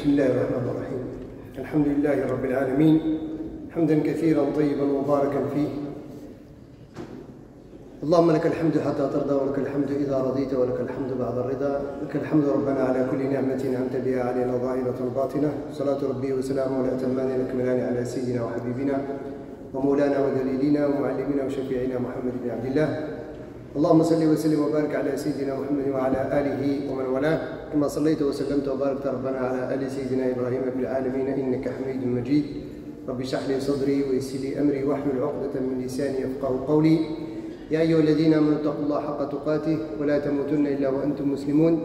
بسم الله الرحمن الرحيم. الحمد لله رب العالمين حمدا كثيرا طيبا مباركا فيه. اللهم لك الحمد حتى ترضى، ولك الحمد إذا رضيت، ولك الحمد بعد الرضا. لك الحمد ربنا على كل نعمة أنعمت بها علينا ظاهرة باطنة. صلاة ربي وسلامه الأتمان الأكملان على سيدنا وحبيبنا ومولانا ودليلنا ومعلمنا وشفيعنا محمد بن عبد الله. اللهم صل وسلم وبارك على سيدنا محمد وعلى آله ومن والاه، كما صليت وسلمت وباركت ربنا على آل سيدنا إبراهيم في العالمين إنك حميد مجيد. رب اشرح لي صدري ويسر لي أمري واحلل عقدة من لساني يفقهوا قولي. يا أيها الذين آمنوا اتقوا الله حق تقاته ولا تموتن إلا وأنتم مسلمون.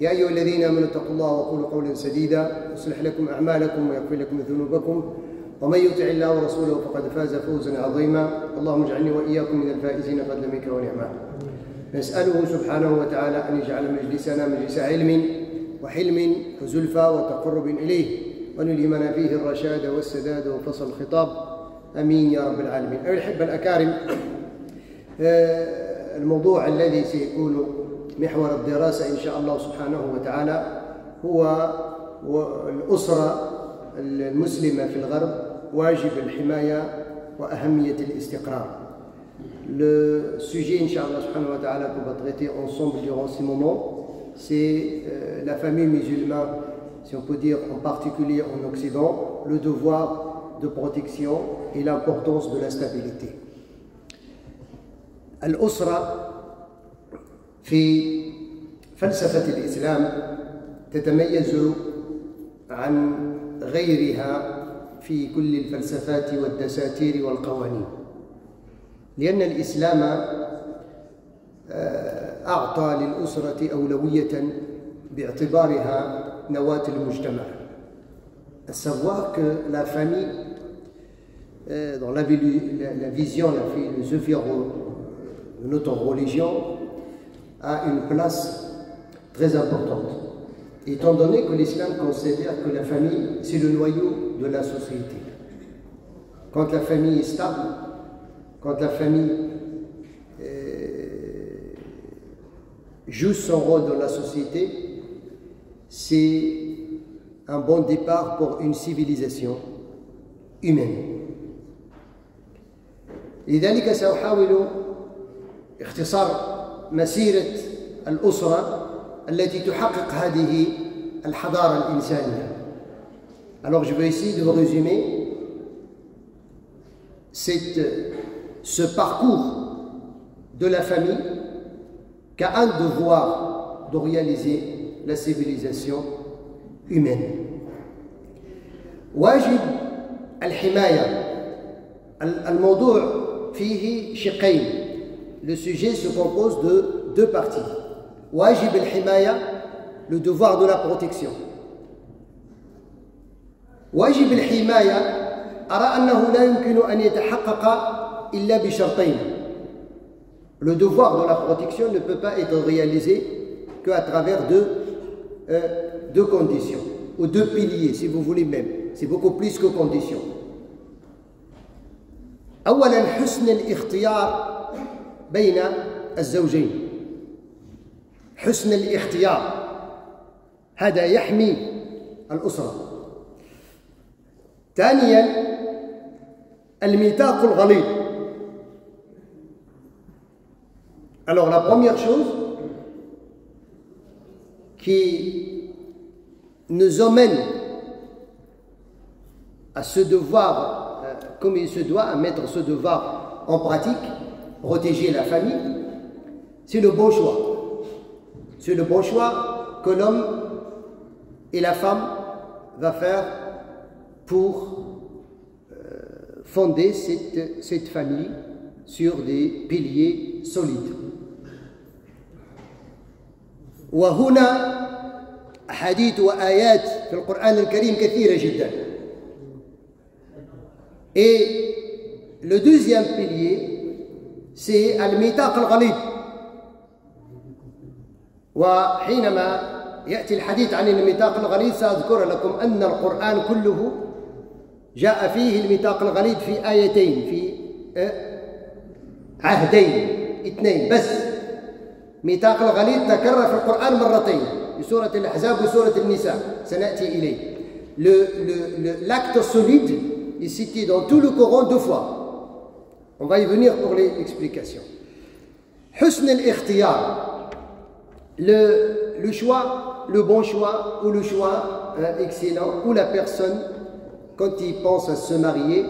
يا أيها الذين آمنوا اتقوا الله وقولوا قولا سديدا يصلح لكم أعمالكم ويغفر لكم ذنوبكم، ومن يطع الله ورسوله فقد فاز فوزا عظيما. اللهم اجعلني وإياكم من الفائزين فضلا منك ونعمه. نسأله سبحانه وتعالى أن يجعل مجلسنا مجلس علم وحلم وزلفى وتقرب إليه، وأن يلهمنا فيه الرشاد والسداد وفصل الخطاب، أمين يا رب العالمين. أيها الأحبة الأكارم، الموضوع الذي سيكون محور الدراسة إن شاء الله سبحانه وتعالى هو الأسرة المسلمة في الغرب، واجب الحماية وأهمية الاستقرار. Le sujet, Inch'Allah subhanahu wa ta'ala, qu'on va traiter ensemble durant ces moments, c'est la famille musulmane, si on peut dire en particulier en Occident, le devoir de protection et l'importance de la stabilité. الأسرة في فلسفة الإسلام تتميز عن غيرها في كل الفلسفات والدساتير والقوانين، لأن الإسلام أعطى للأسرة أولوية باعتبارها نواة المجتمع. À savoir que la famille, dans la vision, la philosophie de notre religion, a une place très importante, étant donné que l'islam considère que la famille, c'est le noyau de la société. Quand la famille est stable, quand la famille joue son rôle dans la société, c'est un bon départ pour une civilisation humaine. لذلك سأحاول اختصار مسيرة الأسرة التي تحقق هذه الحضارة الإنسانية. Alors je vais essayer de vous résumer ce parcours de la famille qui a un devoir de réaliser la civilisation humaine. واجب الحماية. الموضوع فيه شقين. Le sujet se compose de deux parties. واجب الحماية, le devoir de la protection. واجب الحماية أرى أنه لا يمكن أن يتحقق إلا بشرطين. Le devoir de la protection ne peut pas être réalisé qu'à travers deux conditions, ou deux piliers si vous voulez même. C'est beaucoup plus que conditions. أولا حسن الاختيار بين الزوجين. حسن الاختيار هذا يحمي الأسرة. ثانيا الميثاق الغليظ. Alors la première chose qui nous emmène à ce devoir, comme il se doit, à mettre ce devoir en pratique, protéger la famille, c'est le bon choix. C'est le bon choix que l'homme et la femme va faire pour fonder cette famille sur des piliers solides. وهنا أحاديث وآيات في القرآن الكريم كثيرة جدا. Et le deuxième pilier, c'est الميثاق الغليظ. وحينما يأتي الحديث عن الميثاق الغليظ سأذكر لكم أن القرآن كله جاء فيه الميثاق الغليظ في آيتين، في عهدين اثنين بس. ميثاق الغليظ تكرر في القرآن مرتين، في سورة الأحزاب وسورة النساء، سنأتي إليه. l'acte solide est cité dans tout le Coran 2 fois. On va y venir pour les explications. Husn al-ikhtiyar, le choix, le bon choix ou le choix excellent, où la personne, quand il pense à se marier,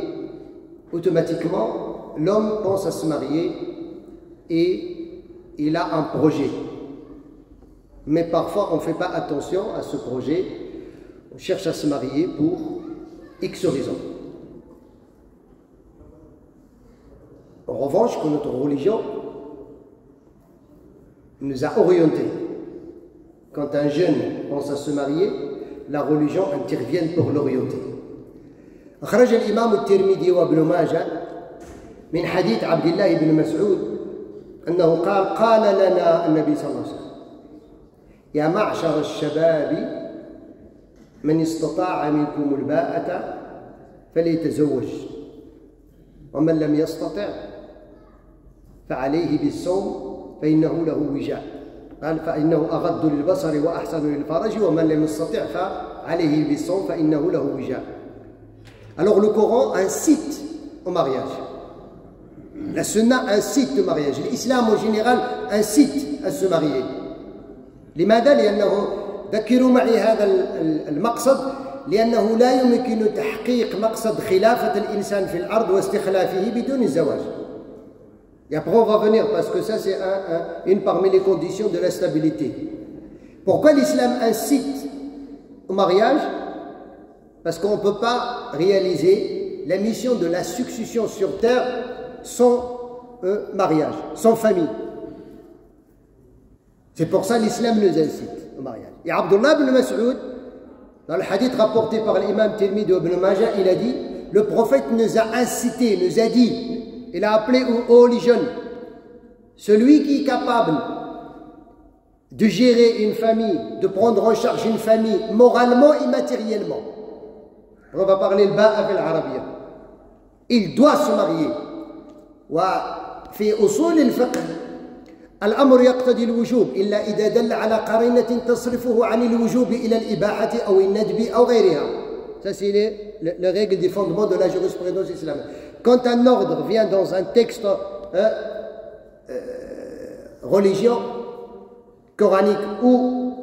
automatiquement, l'homme pense à se marier et il a un projet. Mais parfois, on ne fait pas attention à ce projet. On cherche à se marier pour X raisons. En revanche, que notre religion nous a orientés. Quand un jeune pense à se marier, la religion intervient pour l'orienter. أخرج الإمام الترمذي وابن ماجه من حديث عبد الله بن مسعود أنه قال لنا النبي صلى الله عليه وسلم يا معشر الشباب من استطاع منكم الباءة فليتزوج ومن لم يستطع فعليه بالصوم فإنه له وجاء قال فإنه أغض للبصر وأحسن للفرج ومن لم يستطع فعليه بالصوم فإنه له وجاء. Alors le Coran incite au mariage. La sunna incite au mariage. L'islam en général incite à se marier. لماذا؟ لأنه ذكروا معي هذا المقصد لأنه لا يمكن تحقيق مقصد خلافة الإنسان في الأرض واستخلافه بدون الزواج. Et après on va venir parce que ça c'est une parmi les conditions de la stabilité. Pourquoi l'islam incite au mariage? Parce qu'on ne peut pas réaliser la mission de la succession sur terre sans mariage, sans famille. C'est pour ça que l'islam nous incite au mariage. Et Abdullah ibn Mas'ud, dans le hadith rapporté par l'imam Tirmidhi ibn Majah, il a dit, le prophète nous a incité, nous a dit, il a appelé aux les jeunes, celui qui est capable de gérer une famille, de prendre en charge une famille moralement et matériellement. On va parler le ba'a fil arabia. Il doit se marier. وفي أصول الفقه الأمر يقتضي الوجوب إلا إذا دل على قرينة تصرفه عن الوجوب إلى الإباحة أو الندب أو غيرها. Ça c'est les règles des fondements de la jurisprudence islamique. Quand un ordre vient dans un texte religieux, coranique ou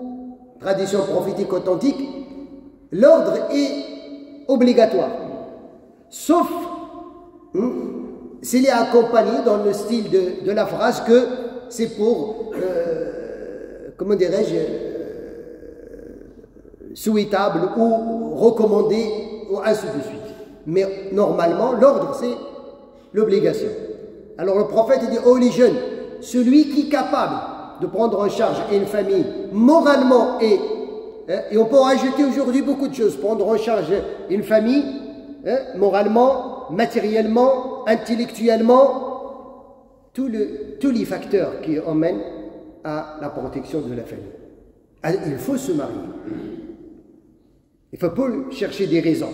tradition prophétique authentique, l'ordre est obligatoire, sauf s'il est accompagné dans le style de la phrase que c'est pour, comment dirais-je, souhaitable ou recommandé ou ainsi de suite. Mais normalement, l'ordre c'est l'obligation. Alors le prophète dit aux les jeunes, celui qui est capable de prendre en charge une famille moralement et on peut ajouter aujourd'hui beaucoup de choses, prendre en charge une famille moralement, matériellement, intellectuellement, tous les facteurs qui emmènent à la protection de la famille. Il faut se marier. Il ne faut pas chercher des raisons.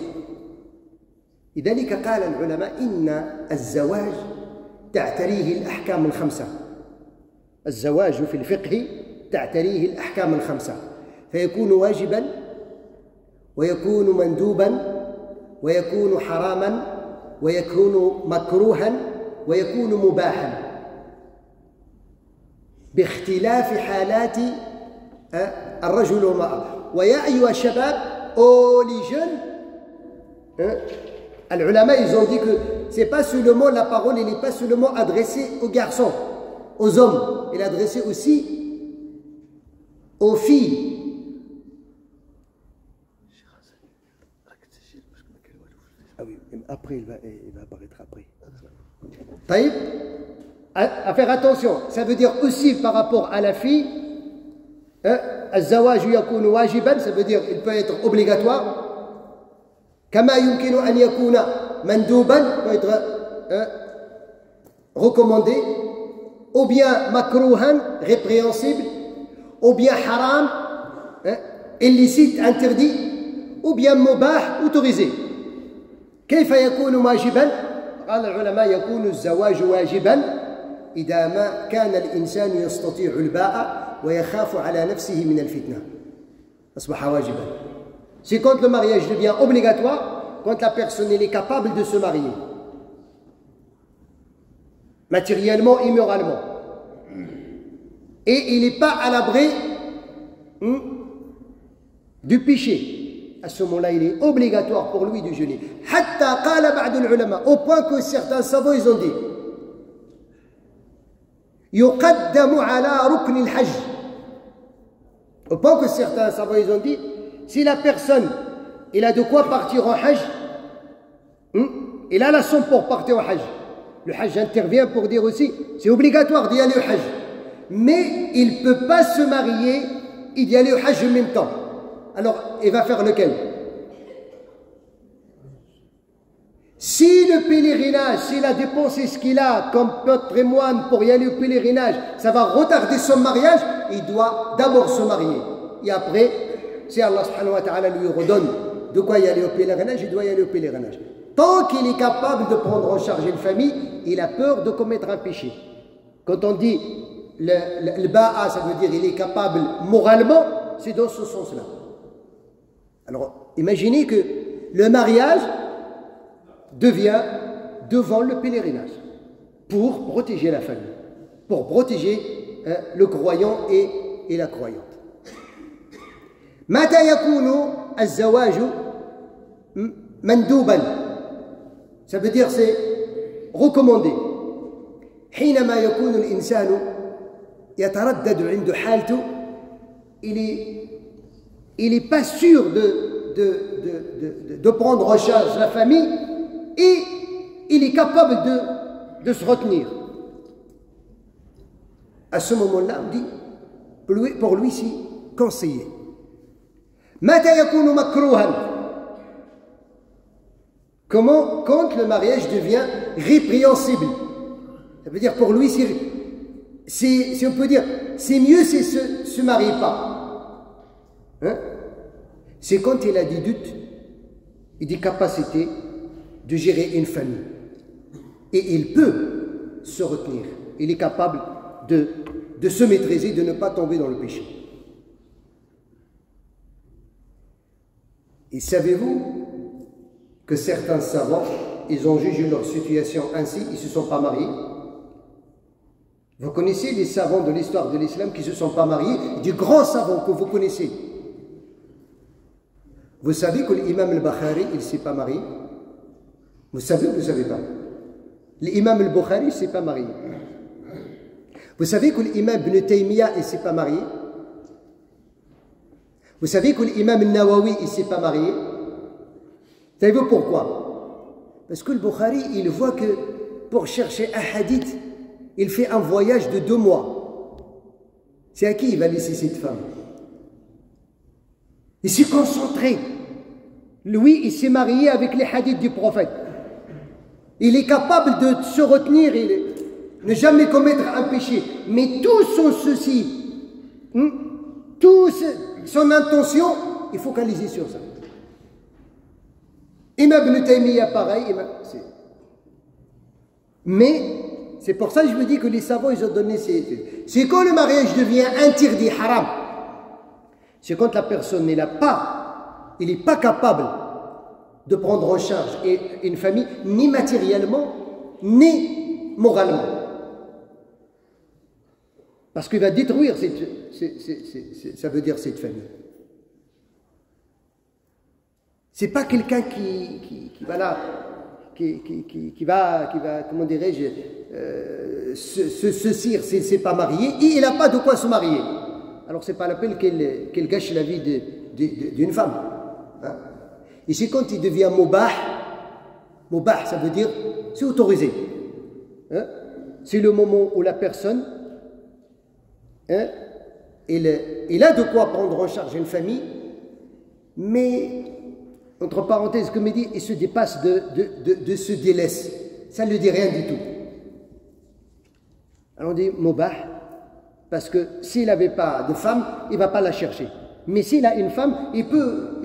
لذلك قال العلماء إن الزواج تعتريه الأحكام الخمسة. الزواج في الفقه تعتريه الأحكام الخمسة. فيكون واجبا ويكون مندوبا ويكون حراما ويكون مكروها ويكون مباحا باختلاف حالات الرجل والمرأة. ويا أيها الشباب les jeunes, العلماء ils ont dit que c'est pas seulement la parole, elle n'est pas seulement adressée aux garçons, aux hommes, elle est adressée aussi aux filles. Ah oui, après il va apparaître après. Taïb, à faire attention, ça veut dire aussi par rapport à la fille, الزواج يكون واجبا, ça veut dire il peut être obligatoire. كما يمكن أن يكون مندوبا, peut être recommandé, ou bien makrouhan, répréhensible, ou bien haram, illicite, interdit, ou bien mubah, autorisé. كيف يكون واجبا؟ قال العلماء يكون الزواج واجبا إذا ما كان الإنسان يستطيع الباء ويخاف على نفسه من الفتنة أصبح واجبا. C'est quand le mariage devient obligatoire, quand la personne elle est capable de se marier. Matériellement et moralement. Et il n'est pas à l'abri du péché. À ce moment-là, il est obligatoire pour lui de jeûner. Au point que certains savants, ils ont dit au point que certains savants, ils ont dit si la personne, il a de quoi partir en hajj, il a la somme pour partir au hajj. Le hajj intervient pour dire aussi, c'est obligatoire d'y aller au hajj. Mais il ne peut pas se marier et d'y aller au hajj en même temps. Alors, il va faire lequel? Si le pèlerinage, s'il a dépensé ce qu'il a comme patrimoine pour y aller au pèlerinage, ça va retarder son mariage, il doit d'abord se marier. Et après, si Allah subhanahu wa ta'ala lui redonne de quoi y aller au pèlerinage, il doit y aller au pèlerinage. Tant qu'il est capable de prendre en charge une famille, il a peur de commettre un péché. Quand on dit le ba'a, ça veut dire il est capable moralement, c'est dans ce sens-là. Alors, imaginez que le mariage devient devant le pèlerinage pour protéger la famille, pour protéger le croyant et la croyante. متى يكون الزواج مندوبا ça veut dire c'est recommandé حينما يكون الإنسان يتردد عنده حالته il est pas sûr de prendre en charge la famille et il est capable de se retenir. À ce moment-là, on dit pour lui c'est conseillé. متى يكون مكروها Comment, quand le mariage devient répréhensible, ça veut dire pour lui, si on peut dire, c'est mieux si se marie pas. Hein? C'est quand il a des doutes et des capacités de gérer une famille. Et il peut se retenir. Il est capable de se maîtriser, de ne pas tomber dans le péché. Et savez-vous que certains savants, ils ont jugé leur situation ainsi, ils ne se sont pas mariés. Vous connaissez les savants de l'histoire de l'islam qui ne se sont pas mariés, des grands savants que vous connaissez. Vous savez que l'imam al-Bukhari, il ne s'est pas marié? Vous savez ou vous ne savez pas? L'imam al-Bukhari ne s'est pas marié. Vous savez que l'imam Ibn Taymiyyah, il ne s'est pas marié? Vous savez que l'imam al-Nawawi, il ne s'est pas marié? Savez-vous pourquoi? Parce que le Bukhari, il voit que pour chercher un hadith, il fait un voyage de 2 mois. C'est à qui il va laisser cette femme? Il s'est concentré. Lui, il s'est marié avec les hadiths du prophète. Il est capable de se retenir, ne jamais commettre un péché. Mais tout son souci, toute son intention, il faut focaliser sur ça. Imam Ibn Taymiyyah, pareil. Mais c'est pour ça que je me dis que les savants, ils ont donné c'est quand le mariage devient interdit, haram. C'est quand la personne n'est pas, il n'est pas capable de prendre en charge une famille, ni matériellement, ni moralement. Parce qu'il va détruire, ça veut dire cette famille. C'est pas quelqu'un qui va, comment dirais-je, se cire s'il ne s'est pas marié et il n'a pas de quoi se marier. Alors c'est pas la peine qu'elle gâche la vie d'une femme. Hein? Ici, quand il devient mubah, ça veut dire c'est autorisé. Hein? C'est le moment où la personne, hein, il a de quoi prendre en charge une famille, mais entre parenthèses, comme il dit, il se dépasse de se délaisse. Ça ne lui dit rien du tout. Alors on dit mubah, parce que s'il n'avait pas de femme, il ne va pas la chercher. Mais s'il a une femme, il peut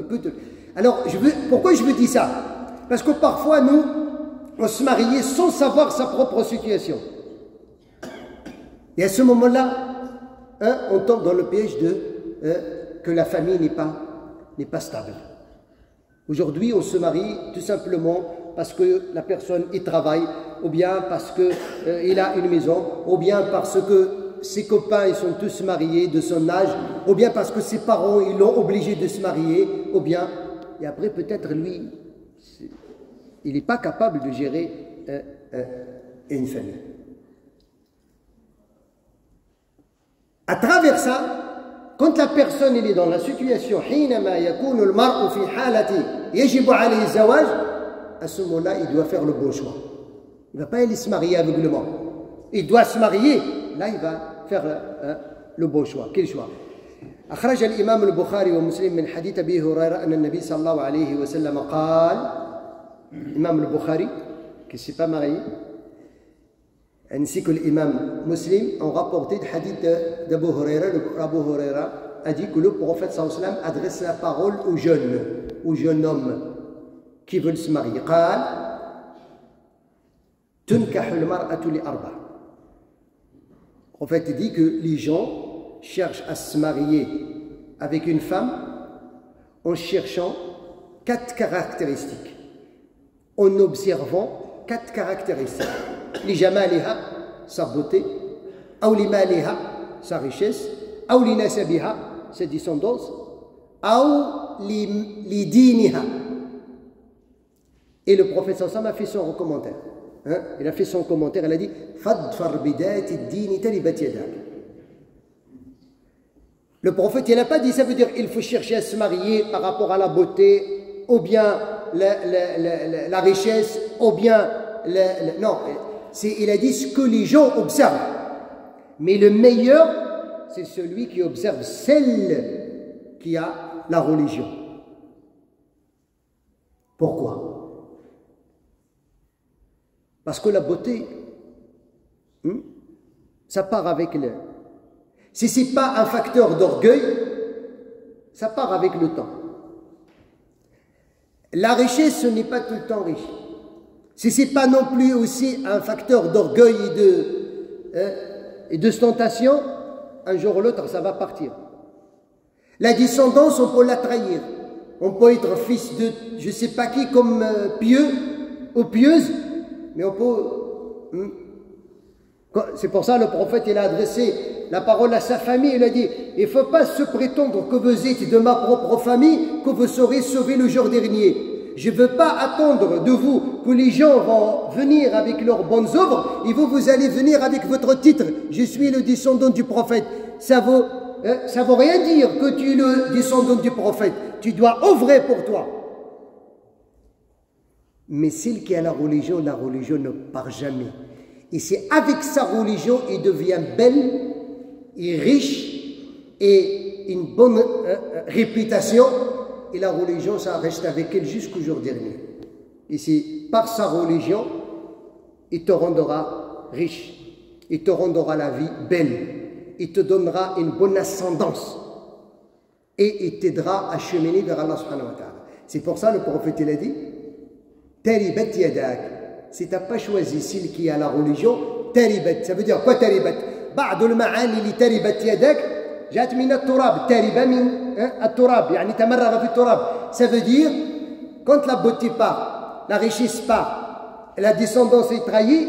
Alors, pourquoi je vous dis ça? Parce que parfois, nous, on se marie sans savoir sa propre situation. Et à ce moment-là, hein, on tombe dans le piège que la famille n'est pas stable. Aujourd'hui, on se marie tout simplement parce que la personne y travaille, ou bien parce qu'il a une maison, ou bien parce que ses copains ils sont tous mariés de son âge, ou bien parce que ses parents ils l'ont obligé de se marier, ou bien, et après peut-être lui, il n'est pas capable de gérer une famille. À travers ça, quand la personne elle est dans la situation حينما يكون المرء في حالة يجب عليه الزواج, à ce moment-là, il doit faire le bon choix. Il ne va pas aller se marier aveuglément. Il doit se marier. Là, il va faire le bon choix. Quel choix? أخرج الإمام البخاري ومسلم من حديث أبي هريرة أن النبي صلى الله عليه وسلم قال, الإمام البخاري qui ne s'est pas marié, ainsi que l'imam Muslim ont rapporté le hadith d'Abu Huraira. Abu Huraira a dit que le prophète sallallahu alayhi wa sallam adresse la parole aux jeunes hommes qui veulent se marier. قال تنكح المرأة لأربع. Le prophète dit que les gens cherchent à se marier avec une femme en cherchant 4 caractéristiques, en observant 4 caractéristiques. لجمالها, sa beauté, أو لمالها, sa richesse, أو لنسبها, sa descendance, أو لدينها. Et le prophète sallallahu alayhi wa sallam a fait son commentaire. Il a fait son commentaire, il a dit فَادْفَرْ بِدَاتِ الدِّينِ تَرِبَتْ يَدَاكَ. Le prophète il n'a pas dit ça veut dire il faut chercher à se marier par rapport à la beauté, ou bien la richesse, ou bien non. Il a dit ce que les gens observent. Mais le meilleur, c'est celui qui observe celle qui a la religion. Pourquoi? Parce que la beauté, ça part avec le... Si ce n'est pas un facteur d'orgueil, ça part avec le temps. La richesse, ce n'est pas tout le temps riche. Si ce n'est pas non plus aussi un facteur d'orgueil et d'ostentation, un jour ou l'autre, ça va partir. La descendance, on peut la trahir. On peut être fils de je ne sais pas qui comme pieux ou pieuse, mais on peut... C'est pour ça que le prophète il a adressé la parole à sa famille. Il a dit, il ne faut pas se prétendre que vous êtes de ma propre famille, que vous serez sauvés le jour dernier. Je ne veux pas attendre de vous que les gens vont venir avec leurs bonnes œuvres et vous allez venir avec votre titre. Je suis le descendant du prophète. Ça veut rien dire que tu es le descendant du prophète. Tu dois œuvrer pour toi. Mais celle qui a la religion ne part jamais. Et c'est avec sa religion, il devient belle et riche et une bonne réputation. Et la religion, ça reste avec elle jusqu'au jour dernier. Et c'est par sa religion, il te rendra riche. Il te rendra la vie belle. Il te donnera une bonne ascendance. Et il t'aidera à cheminer vers Allah subhanahu wa ta'ala. C'est pour ça le prophète il a dit, Taribat yadak. Si tu n'as pas choisi celle qui a la religion, taribat. Ça veut dire quoi taribat? بعض المعاني لتربت يدك جاءت من التراب. تربة من التراب يعني تمرغ في التراب. Ça veut dire quand la beauté part, la richesse part, la descendance est trahie,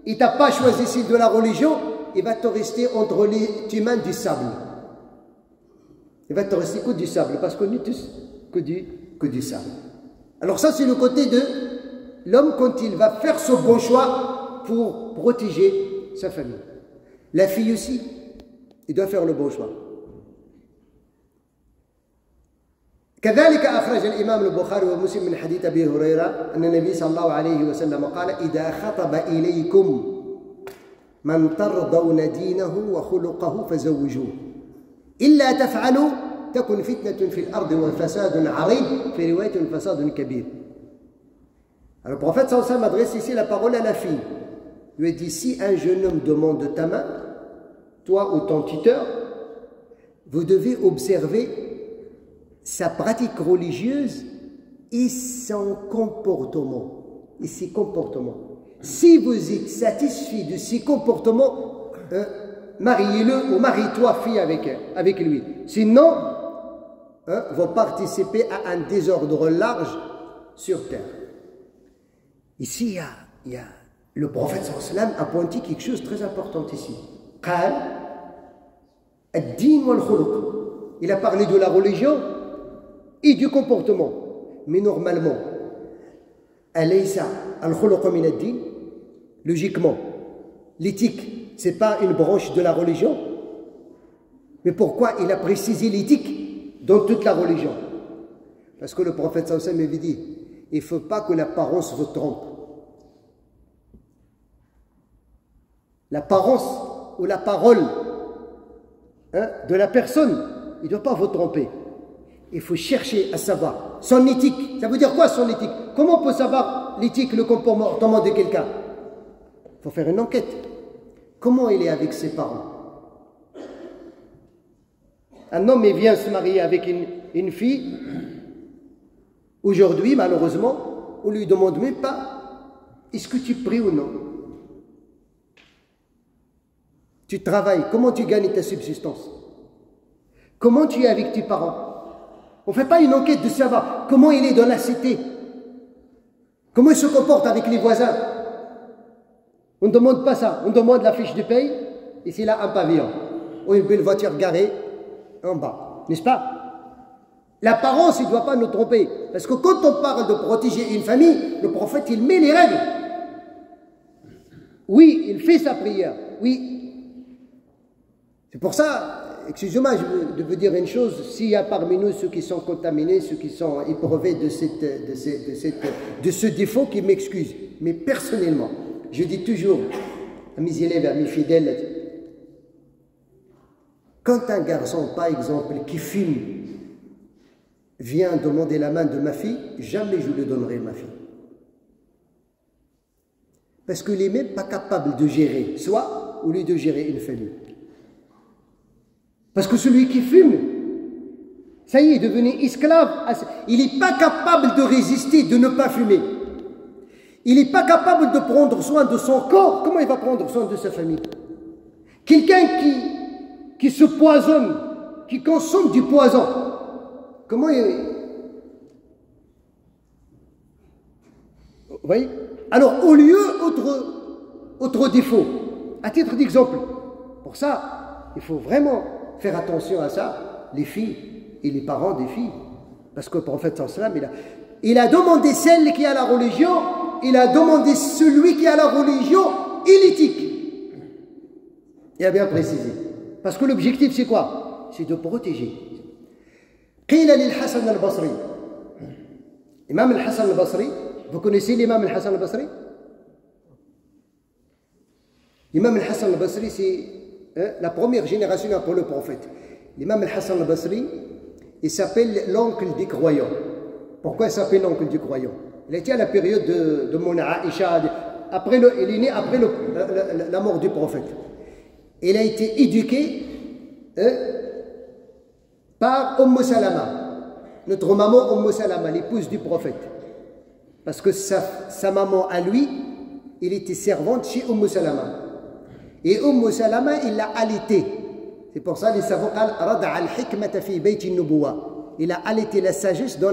et tu n'as pas choisi celle de la religion, il va te rester entre tes mains du sable. Il va te rester que du sable parce qu'on est tous que du sable. Alors ça c'est le côté de l'homme quand il va faire ce bon choix pour protéger sa famille. La fille aussi, il doit faire le bon choix. كذلك أخرج الإمام البخاري ومسلم من حديث أبي هريرة أن النبي صلى الله عليه وسلم قال إذا خطب إليكم من ترضون دينه وخلقه فزوجوه إلا تفعلوا تكن فتنة في الأرض وفساد عريض في رواية فساد كبير. Alors, le prophète sallallahu alayhi wa sallam adresse ici la parole à la fille. Il lui dit, si un jeune homme demande ta main, toi ou ton tuteur, vous devez observer sa pratique religieuse et son comportement. Et ses comportements. Si vous êtes satisfait de ses comportements, mariez-le ou marie-toi fille avec lui. Sinon, vont participer à un désordre large sur terre. Ici, le prophète sallam a pointé quelque chose de très important ici. Il a parlé de la religion et du comportement. Mais normalement, logiquement, l'éthique, ce n'est pas une branche de la religion. Mais pourquoi il a précisé l'éthique dans toute la religion? Parce que le prophète sallallahu alayhi wa sallam avait dit, il ne faut pas que l'apparence vous trompe. L'apparence ou la parole de la personne, il ne doit pas vous tromper. Il faut chercher à savoir son éthique. Ça veut dire quoi son éthique? Comment on peut savoir l'éthique, le comportement de quelqu'un? Il faut faire une enquête. Comment il est avec ses parents? Un homme vient se marier avec une fille. Aujourd'hui, malheureusement, on ne lui demande même pas est-ce que tu pries ou non? Tu travailles, comment tu gagnes ta subsistance? Comment tu es avec tes parents? On ne fait pas une enquête de savoir comment il est dans la cité, comment il se comporte avec les voisins. On ne demande pas ça, on demande la fiche de paye, et c'est là un pavillon, ou une belle voiture garée en bas, n'est-ce pas? L'apparence, il ne doit pas nous tromper, parce que quand on parle de protéger une famille, le prophète, il met les règles. Oui, il fait sa prière, oui. C'est pour ça, excusez-moi, je veux dire une chose, s'il y a parmi nous ceux qui sont contaminés, ceux qui sont éprouvés de ce défaut, qui m'excusent. Mais personnellement, je dis toujours à mes élèves, à mes fidèles, quand un garçon, par exemple, qui fume, vient demander la main de ma fille, jamais je lui donnerai ma fille. Parce qu'il n'est même pas capable de gérer soi, au lieu de gérer une famille. Parce que celui qui fume, ça y est, est devenu esclave. Il n'est pas capable de résister, de ne pas fumer. Il n'est pas capable de prendre soin de son corps. Comment il va prendre soin de sa famille? Quelqu'un qui se poisonne, qui consomme du poison, comment il... Vous voyez? Alors, au lieu, autre défaut, à titre d'exemple, pour ça, il faut vraiment faire attention à ça, les filles et les parents des filles. Parce que le prophète sallallahu alayhi wa sallam, il a demandé celle qui a la religion, il a demandé celui qui a la religion et l'éthique. Il a bien précisé. Parce que l'objectif, c'est quoi? C'est de protéger. Qila lil Hassan al-Basri. Imam al-Hassan al-Basri, vous connaissez l'imam al-Hassan al-Basri? L'imam al-Hassan al-Basri, c'est la première génération après le prophète. L'imam al-Hassan al-Basri, il s'appelle l'oncle des croyants. Pourquoi il s'appelle l'oncle des croyants? Il était à la période de Mona Aïcha, il est né après la mort du prophète. Il a été éduqué par Salama, notre maman Salama, l'épouse du prophète. Parce que sa maman à lui, il était servante chez Salama. Et Salama, il l'a allaité. C'est pour ça les savants il a allaité la sagesse dans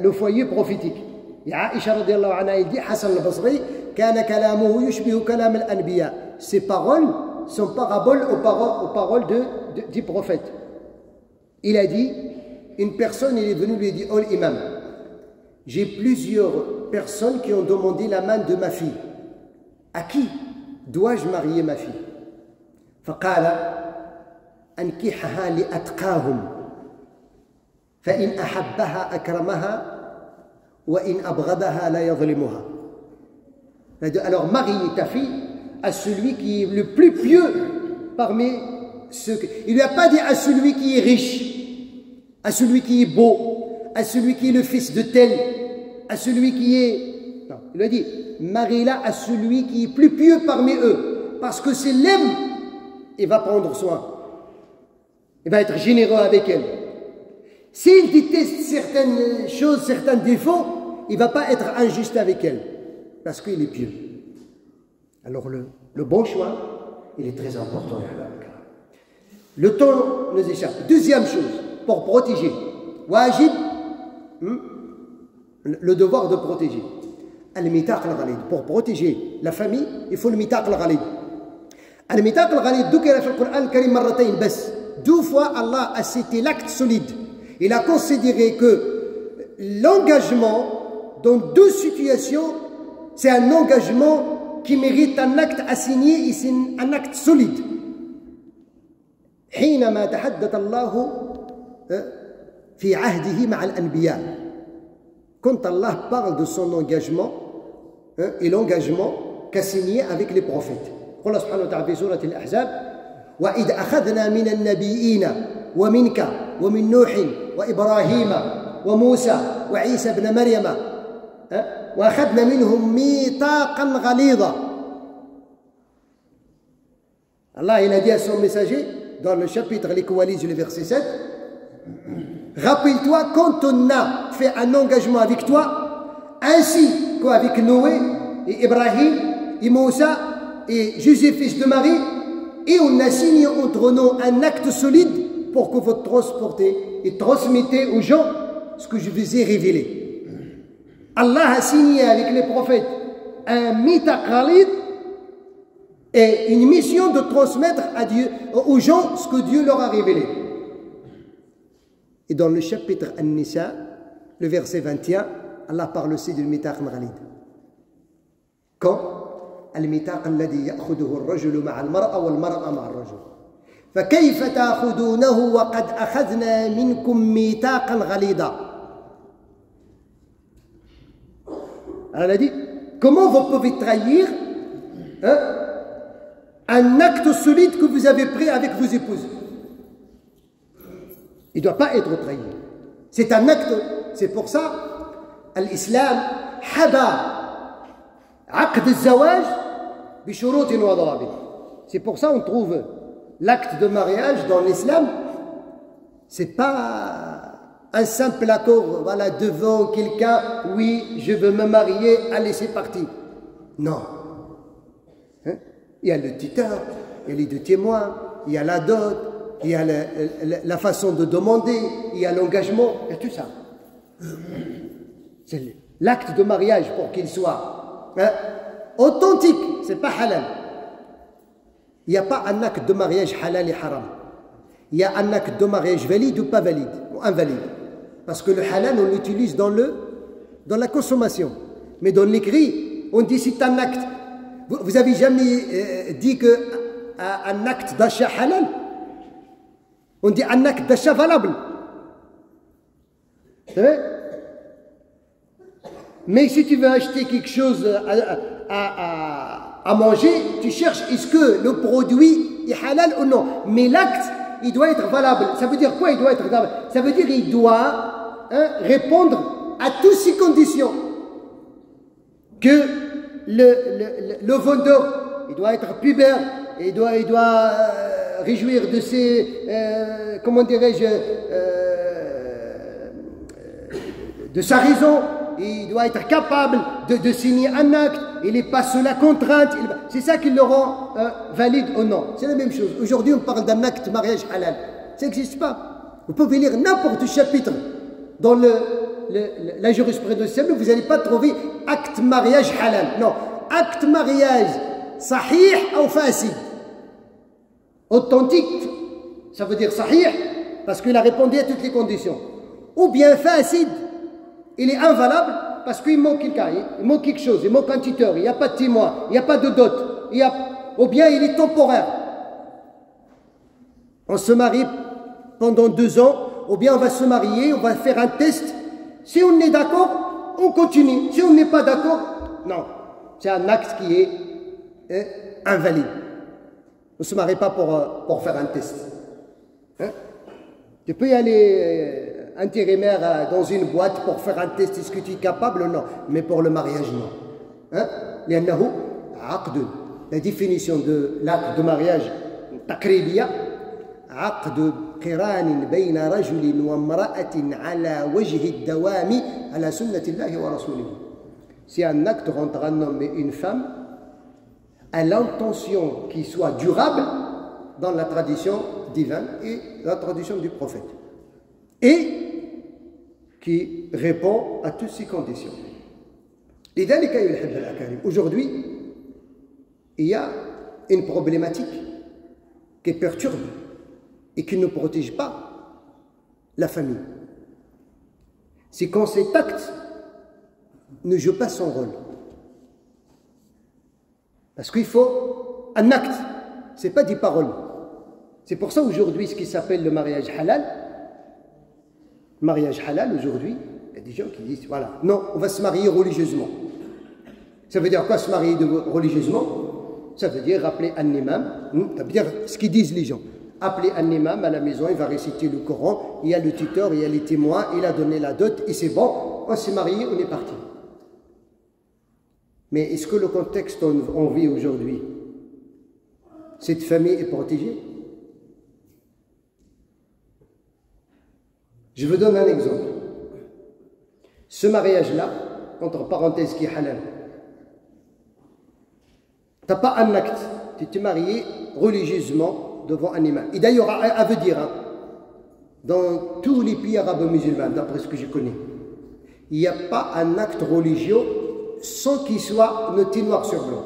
le foyer prophétique. Et Aïcha radiallahu anha, il dit Hassan al-Basri, kana kalamuhu yushbihu kalam al-anbiya. Ses paroles sont paraboles aux paroles du prophète. Il a dit, une personne, il est venu lui dire, oh imam, j'ai plusieurs personnes qui ont demandé la main de ma fille. À qui dois-je marier ma fille? فقال أنكحها لأتقاهم فإن أحبها أكرمها وإن أبغضها لا يظلمها. Alors marie ta fille à celui qui est le plus pieux parmi ceux. Il ne lui a pas dit à celui qui est riche, à celui qui est beau, à celui qui est le fils de tel, à celui qui est... Non, il lui a dit, marie-la à celui qui est plus pieux parmi eux, parce que c'est l'aime, il va prendre soin, il va être généreux avec elle. S'il déteste certaines choses, certains défauts, il ne va pas être injuste avec elle, parce qu'il est pieux. Alors le bon choix, il est très important. Le temps nous échappe. Deuxième chose, pour protéger. Wajib, le devoir de protéger. Al-mitaq al-ghalid. Pour protéger la famille, il faut le mitaq al-ghalid. Al-mitaq al-ghalid, ذكر في القرآن الكريم مرتين بس. 2 fois, Allah a cité l'acte solide. Il a considéré que l'engagement dans 2 situations, c'est un engagement qui mérite un acte assigné et c'est un acte solide. حينما تحدث الله في عهده مع الأنبياء. Quand Allah parle de son engagement et l'engagement qu'a signé avec les prophètes. Allah subhanahu wa ta'ala في سورة الأحزاب وإذ أخذنا من النبيين ومنك ومن نوح وإبراهيم وموسى وعيسى بن مريم وأخذنا منهم ميثاقا غليظا. Allah il a dit à son messager dans le chapitre les Coalisés, le verset 7, rappelle-toi quand on a fait un engagement avec toi, ainsi qu'avec Noé et Ibrahim et Moussa et Jésus fils de Marie, et on a signé entre nous un acte solide pour que vous transportez et transmettez aux gens ce que je vous ai révélé. Allah a signé avec les prophètes un mitaq ghalid et une mission de transmettre à Dieu, aux gens ce que Dieu leur a révélé. Et dans le chapitre An-Nisa, le verset 21, Allah parle aussi du mitaq al-ghalid. Quand الميثاق الذي يأخذه الرجل مع المرأة والمرأة مع الرجل فكيف تأخذونه وقد أخذنا منكم ميثاقا غليظا. Elle a dit, comment vous pouvez trahir un acte solide que vous avez pris avec vos épouses? Il ne doit pas être trahi. C'est un acte, c'est pour ça, l'islam haba عقد الزواج بشروط وضوابط. C'est pour ça on trouve l'acte de mariage dans l'islam, c'est pas un simple accord, voilà, devant quelqu'un, oui, je veux me marier, allez, c'est parti. Non. Hein? Il y a le tuteur, il y a les 2 témoins, il y a la dot, il y a la façon de demander, il y a l'engagement, il y a tout ça. C'est l'acte de mariage pour qu'il soit authentique, c'est pas halal. Il n'y a pas un acte de mariage halal et haram. Il y a un acte de mariage valide ou pas valide, ou invalide. Parce que le halal, on l'utilise dans la consommation. Mais dans l'écrit, on dit c'est un acte. Vous avez jamais dit qu'un acte d'achat halal? On dit un acte d'achat valable. C'est vrai? Mais si tu veux acheter quelque chose à manger, tu cherches est-ce que le produit est halal ou non. Mais l'acte, il doit être valable. Ça veut dire quoi, il doit être valable? Ça veut dire qu'il doit répondre à toutes ces conditions. Que le vendeur, il doit être pubère, il doit réjouir de ses, comment dirais-je, de sa raison. Il doit être capable de signer un acte, il n'est pas sous la contrainte. C'est ça qui le rend valide ou non. C'est la même chose. Aujourd'hui, on parle d'un acte de mariage halal. Ça n'existe pas. Vous pouvez lire n'importe quel chapitre dans la jurisprudence, mais vous n'allez pas trouver acte mariage halal. Non. Acte mariage sahih ou fasid. Authentique, ça veut dire sahih, parce qu'il a répondu à toutes les conditions. Ou bien fasid. Il est invalable parce qu'il manque quelqu'un, il manque quelque chose, il manque un tuteur, il n'y a pas de témoin, il n'y a pas de dot, ou bien il est temporaire. On se marie pendant 2 ans, ou bien on va se marier, on va faire un test. Si on est d'accord, on continue. Si on n'est pas d'accord, non. C'est un acte qui est invalide. On ne se marie pas pour faire un test. Hein? Tu peux y aller intérimaire dans une boîte pour faire un test, est-ce que tu es capable? Non. Mais pour le mariage, non. Hein? La définition de l'acte de mariage, taqribiya, عقد قران بين رجل وامرأة على وجه الدوام على سنة الله ورسوله. C'est un acte entre un homme et une femme à l'intention qui soit durable dans la tradition divine et la tradition du prophète. et qui répond à toutes ces conditions. Aujourd'hui, il y a une problématique qui perturbe et qui ne protège pas la famille. C'est quand cet acte ne joue pas son rôle. Parce qu'il faut un acte, ce n'est pas des paroles. C'est pour ça aujourd'hui ce qui s'appelle le mariage halal, aujourd'hui, il y a des gens qui disent, voilà, non, on va se marier religieusement. Ça veut dire quoi se marier religieusement? Ça veut dire appeler un imam, ça veut dire ce qu'ils disent les gens. Appeler un imam à la maison, il va réciter le Coran, il y a le tuteur, il y a les témoins, il a donné la dot, et c'est bon, on s'est marié, on est parti. Mais est-ce que le contexte on vit aujourd'hui, cette famille est protégée? Je vous donne un exemple. Ce mariage-là, entre parenthèses, qui est halal, tu n'as pas un acte, tu t'es marié religieusement devant un imam. Et d'ailleurs, à veut dire, dans tous les pays arabes musulmans, d'après ce que je connais, il n'y a pas un acte religieux sans qu'il soit noté noir sur blanc.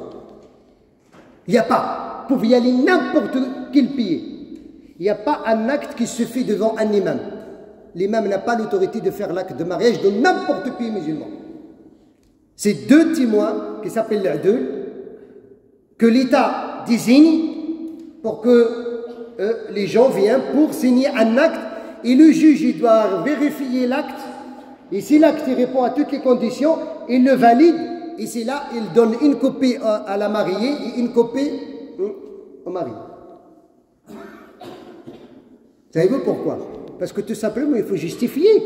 Il n'y a pas. Vous pouvez y aller n'importe quel pays. Il n'y a pas un acte qui se fait devant un imam. L'imam n'a pas l'autorité de faire l'acte de mariage dans n'importe quel pays musulman. C'est deux témoins qui s'appellent l'adl, que l'État désigne pour que les gens viennent pour signer un acte, et le juge il doit vérifier l'acte, et si l'acte répond à toutes les conditions, il le valide, et c'est là il donne une copie à la mariée et une copie au mari. Savez-vous pourquoi? Parce que tout simplement il faut justifier.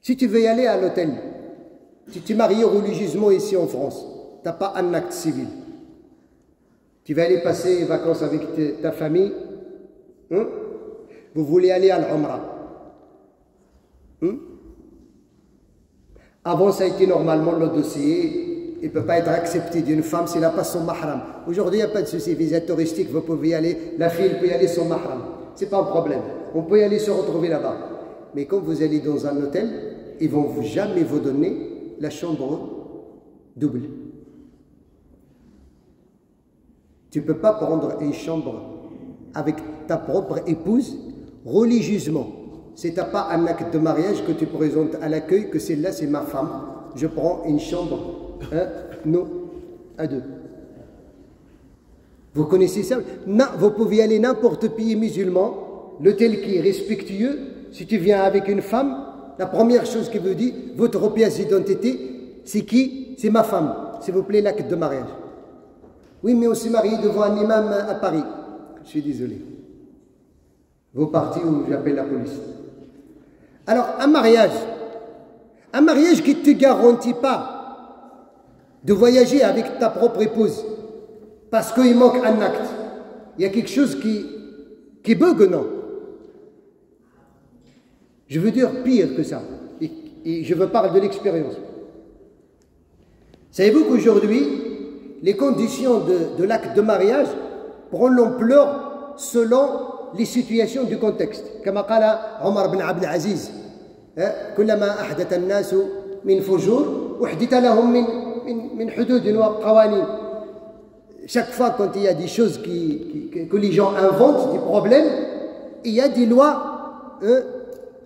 Si tu veux y aller à l'hôtel, si tu es marié religieusement ici en France, tu n'as pas un acte civil. Tu vas aller passer les vacances avec ta famille. Vous voulez aller à l'Umrah. Avant, ça a été normalement le dossier. Il ne peut pas être accepté d'une femme s'il n'a pas son mahram. Aujourd'hui, il n'y a pas de souci. Visa touristique, vous pouvez y aller. La fille peut y aller sans mahram. Ce n'est pas un problème. On peut y aller se retrouver là-bas. Mais quand vous allez dans un hôtel, ils ne vont jamais vous donner la chambre double. Tu ne peux pas prendre une chambre avec ta propre épouse religieusement. Si tu n'as pas un acte de mariage que tu présentes à l'accueil, que celle-là c'est ma femme, je prends une chambre, non, à deux. Vous connaissez ça? Non, vous pouvez aller n'importe quel pays musulman, l'hôtel qui est respectueux, si tu viens avec une femme, la première chose qu'il vous dit, votre pièce d'identité, c'est qui? C'est ma femme. S'il vous plaît, l'acte de mariage. Oui, mais on s'est marié devant un imam à Paris. Je suis désolé. Vous partez ou j'appelle la police. Alors, un mariage qui ne te garantit pas de voyager avec ta propre épouse parce qu'il manque un acte. Il y a quelque chose qui bug, non? Je veux dire pire que ça. Et je veux parler de l'expérience. Savez-vous qu'aujourd'hui, les conditions de l'acte de mariage prennent l'ampleur selon les situations du contexte. كما قال عمر بن عبد العزيز كلما أحدث الناس من فجور أحدث لهم من حدود وقوانين. Chaque fois quand il y a des choses que les gens inventent, des problèmes, il y a des lois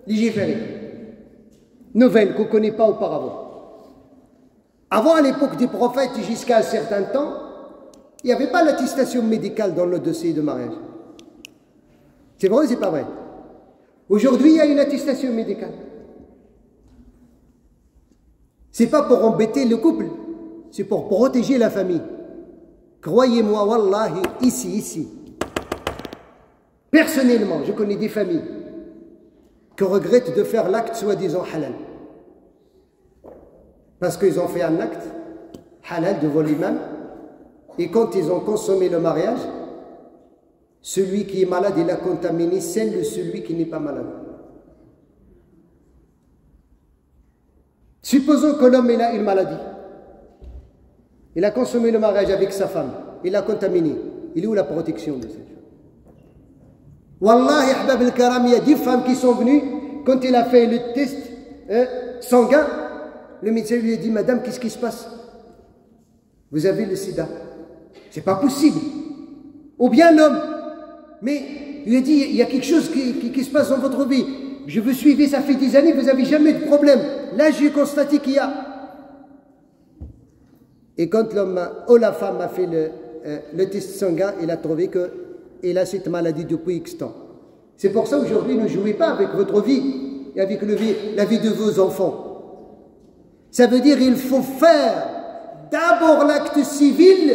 légiférées, nouvelles qu'on ne connaît pas auparavant. Avant, à l'époque des prophètes, jusqu'à un certain temps, il n'y avait pas l'attestation médicale dans le dossier de mariage. C'est vrai ou c'est pas vrai? Aujourd'hui, il y a une attestation médicale. C'est pas pour embêter le couple, c'est pour protéger la famille. Croyez-moi, wallahi, ici, personnellement, je connais des familles qui regrettent de faire l'acte soi-disant halal. Parce qu'ils ont fait un acte halal devant l'imam, et quand ils ont consommé le mariage, celui qui est malade, il a contaminé celui qui n'est pas malade. Supposons que l'homme a une maladie. Il a consommé le mariage avec sa femme. Il a contaminé. Il est où la protection de cette chose? Wallah, ahbab al-karam, il y a 10 femmes qui sont venues, quand il a fait le test sanguin, le médecin lui a dit, madame, qu'est-ce qui se passe? Vous avez le sida. C'est pas possible. Ou bien l'homme. Mais il a dit, il y a quelque chose qui se passe dans votre vie. Je vous suivais, ça fait des années, vous n'avez jamais de problème. Là, j'ai constaté qu'il y a. Et quand l'homme ou la femme a fait le test sanguin, il a trouvé qu'il a cette maladie depuis X temps. C'est pour ça aujourd'hui, ne jouez pas avec votre vie et avec la vie de vos enfants. Ça veut dire qu'il faut faire d'abord l'acte civil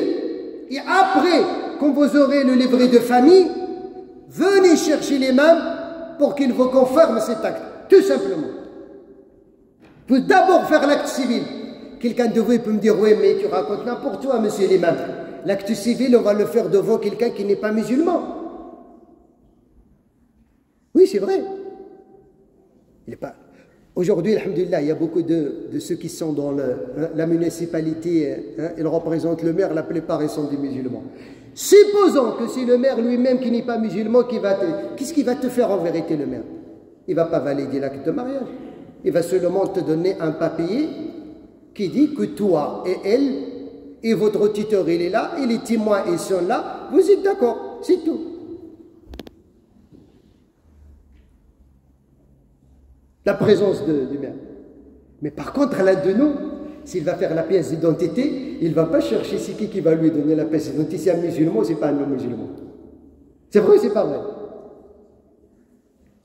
et après, quand vous aurez le livret de famille, venez chercher l'imam pour qu'il vous confirme cet acte. Tout simplement. Il faut d'abord faire l'acte civil. Quelqu'un de vous peut me dire, oui, mais tu racontes n'importe quoi, monsieur l'imam. L'acte civil, on va le faire devant quelqu'un qui n'est pas musulman. Oui, c'est vrai. Il est pas... Aujourd'hui, alhamdulillah, il y a beaucoup de ceux qui sont dans la municipalité, ils représentent le maire, la plupart ils sont des musulmans. Supposons que c'est le maire lui-même qui n'est pas musulman, qu'est-ce qu'il va te faire en vérité le maire? Il ne va pas valider l'acte de mariage. Il va seulement te donner un papier qui dit que toi et elle, et votre tuteur il est là, et les témoins ils sont là, vous êtes d'accord, c'est tout. La présence du maire. Mais par contre, l'un de nous, s'il va faire la pièce d'identité, il ne va pas chercher c'est qui va lui donner la pièce d'identité. Si c'est un musulman, c'est pas un non-musulman. C'est vrai ou c'est pas vrai?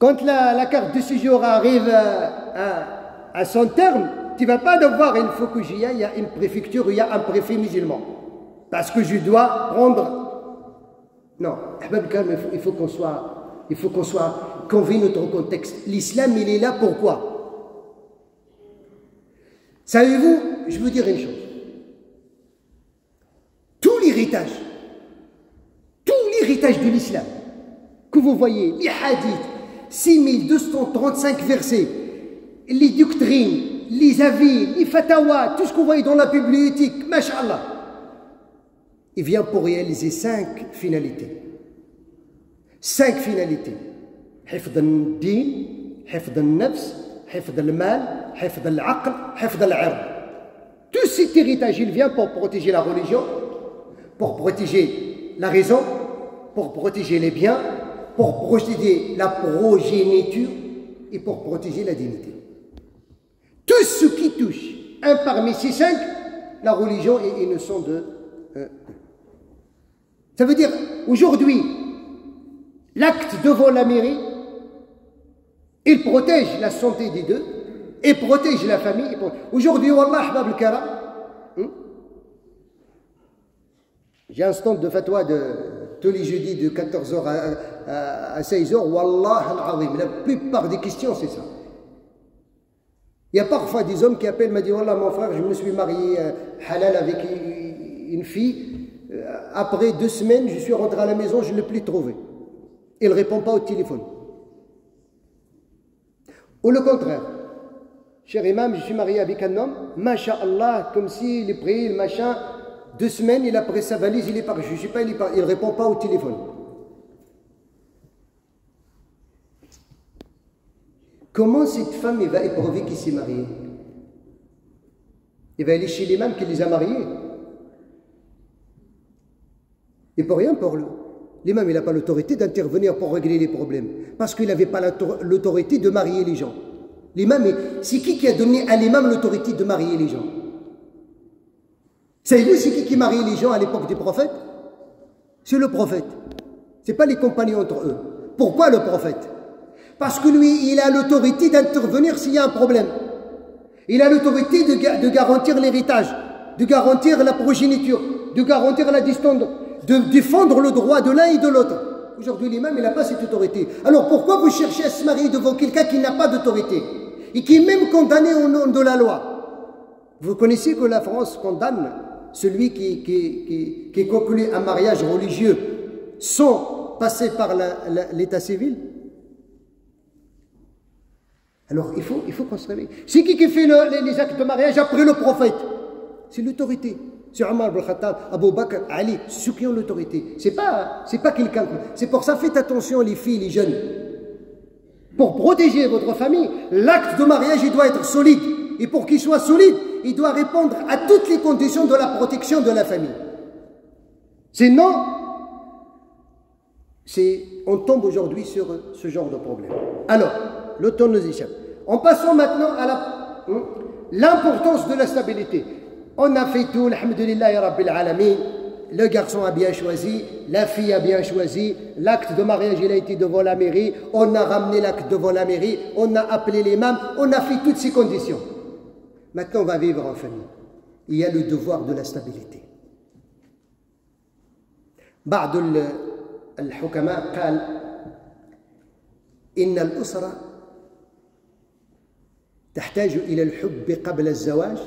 Quand la carte de séjour arrive à son terme, tu ne vas pas devoir, il faut que j'y aille, il y a une préfecture, il y a un préfet musulman. Parce que je dois prendre... Non, il faut qu'on soit... qu'on vit notre contexte. L'islam, il est là pourquoi? Savez-vous, je veux dire une chose. Tout l'héritage de l'islam, que vous voyez, les hadiths, 6235 versets, les doctrines, les avis, les fatawas, tout ce que vous voyez dans la bibliothèque, masha'Allah, il vient pour réaliser 5 finalités. 5 finalités. حفظ الدين حفظ النفس حفظ المال حفظ العقل حفظ العرض. Tout cet héritage, il vient pour protéger la religion, pour protéger la raison, pour protéger les biens, pour protéger la progéniture et pour protéger la dignité. Tout ce qui touche un parmi ces 5, la religion est innocente de... Ça veut dire, aujourd'hui, l'acte devant la mairie, il protège la santé des deux, et protège la famille. Aujourd'hui, Wallah, ahbab al-karam, j'ai un stand de fatwa tous les jeudis de 14h à 16h. Wallah al-azim, la plupart des questions, c'est ça. Il y a parfois des hommes qui appellent, me disent, Wallah, mon frère, je me suis marié halal avec une fille. Après 2 semaines, je suis rentré à la maison, je ne l'ai plus trouvé. Il ne répond pas au téléphone. Ou le contraire. Cher imam, je suis marié avec un homme, masha'Allah, comme s'il est pris, le machin, 2 semaines, il a pris sa valise, il est parti. Je ne sais pas, il ne répond pas au téléphone. Comment cette femme va éprouver qu'il s'est marié? Il va aller chez l'imam qui les a mariés. Et pour rien pour lui. L'imam, il n'a pas l'autorité d'intervenir pour régler les problèmes. Parce qu'il n'avait pas l'autorité de marier les gens. L'imam, c'est qui a donné à l'imam l'autorité de marier les gens? Savez-vous c'est qui mariait les gens à l'époque des prophètes? C'est le prophète. Ce n'est pas les compagnons entre eux. Pourquoi le prophète? Parce que lui, il a l'autorité d'intervenir s'il y a un problème. Il a l'autorité de garantir l'héritage, de garantir la progéniture, de garantir la descendance, de défendre le droit de l'un et de l'autre. Aujourd'hui, l'imam, il n'a pas cette autorité. Alors pourquoi vous cherchez à se marier devant quelqu'un qui n'a pas d'autorité et qui est même condamné au nom de la loi? Vous connaissez que la France condamne celui qui conclut un mariage religieux sans passer par l'état civil? Alors il faut qu'on se réveille. C'est qui fait les actes de mariage après le prophète? C'est l'autorité. C'est Omar ibn Khattab, Abu Bakr, Ali, ceux qui ont l'autorité. C'est pas quelqu'un. C'est pour ça, faites attention les filles, les jeunes. Pour protéger votre famille, l'acte de mariage, il doit être solide. Et pour qu'il soit solide, il doit répondre à toutes les conditions de la protection de la famille. Sinon, on tombe aujourd'hui sur ce genre de problème. Alors, le temps nous échappe. En passant maintenant à l'importance de la stabilité. On a fait tout, alhamdulillah rabbil alamin. Le garçon a bien choisi, la fille a bien choisi, l'acte de mariage il a été devant la mairie, on a ramené l'acte devant la mairie, on a appelé l'imam, on a fait toutes ces conditions. Maintenant on va vivre en famille. Il y a le devoir de la stabilité. بعض الحكماء قال إن الأسرة تحتاج إلى الحب قبل الزواج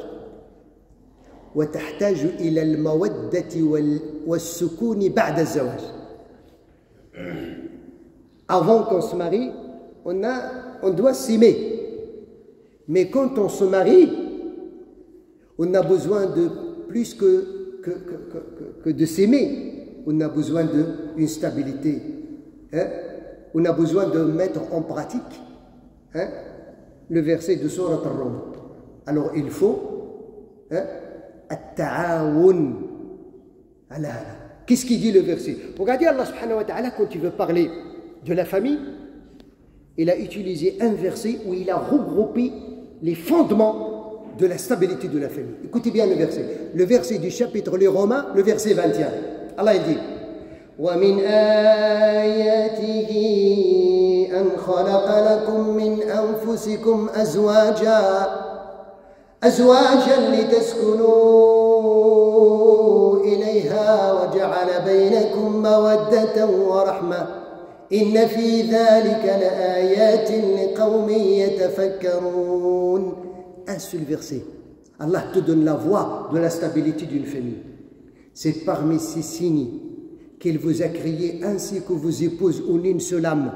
وتحتاج إلى المودة والسكون بعد الزواج. Avant qu'on se marie, on doit s'aimer. Mais quand on se marie, on a besoin de plus que de s'aimer. On a besoin d'une stabilité. Hein? On a besoin de mettre en pratique le verset de Sourate Ar-Rum. Alors il faut At-ta'awun ala hada. Qu'est-ce qu'il dit le verset? Regardez Allah subhanahu wa ta'ala quand il veut parler de la famille, il a utilisé un verset où il a regroupé les fondements de la stabilité de la famille. Écoutez bien le verset. Le verset du chapitre les Romains, le verset 21. Allah il dit وَمِنْ آيَاتِهِ أَنْ خَلَقَ لَكُم مِّنْ أَنفُسِكُمْ أزواجا لتسكنوا إليها وجعل بينكم مودة ورحمة إن في ذلك لآيات لقوم يتفكرون. Un seul verset. Allah te donne la voie de la stabilité d'une famille. C'est parmi ces signes qu'il vous a créé ainsi que vos épouses en une seule âme,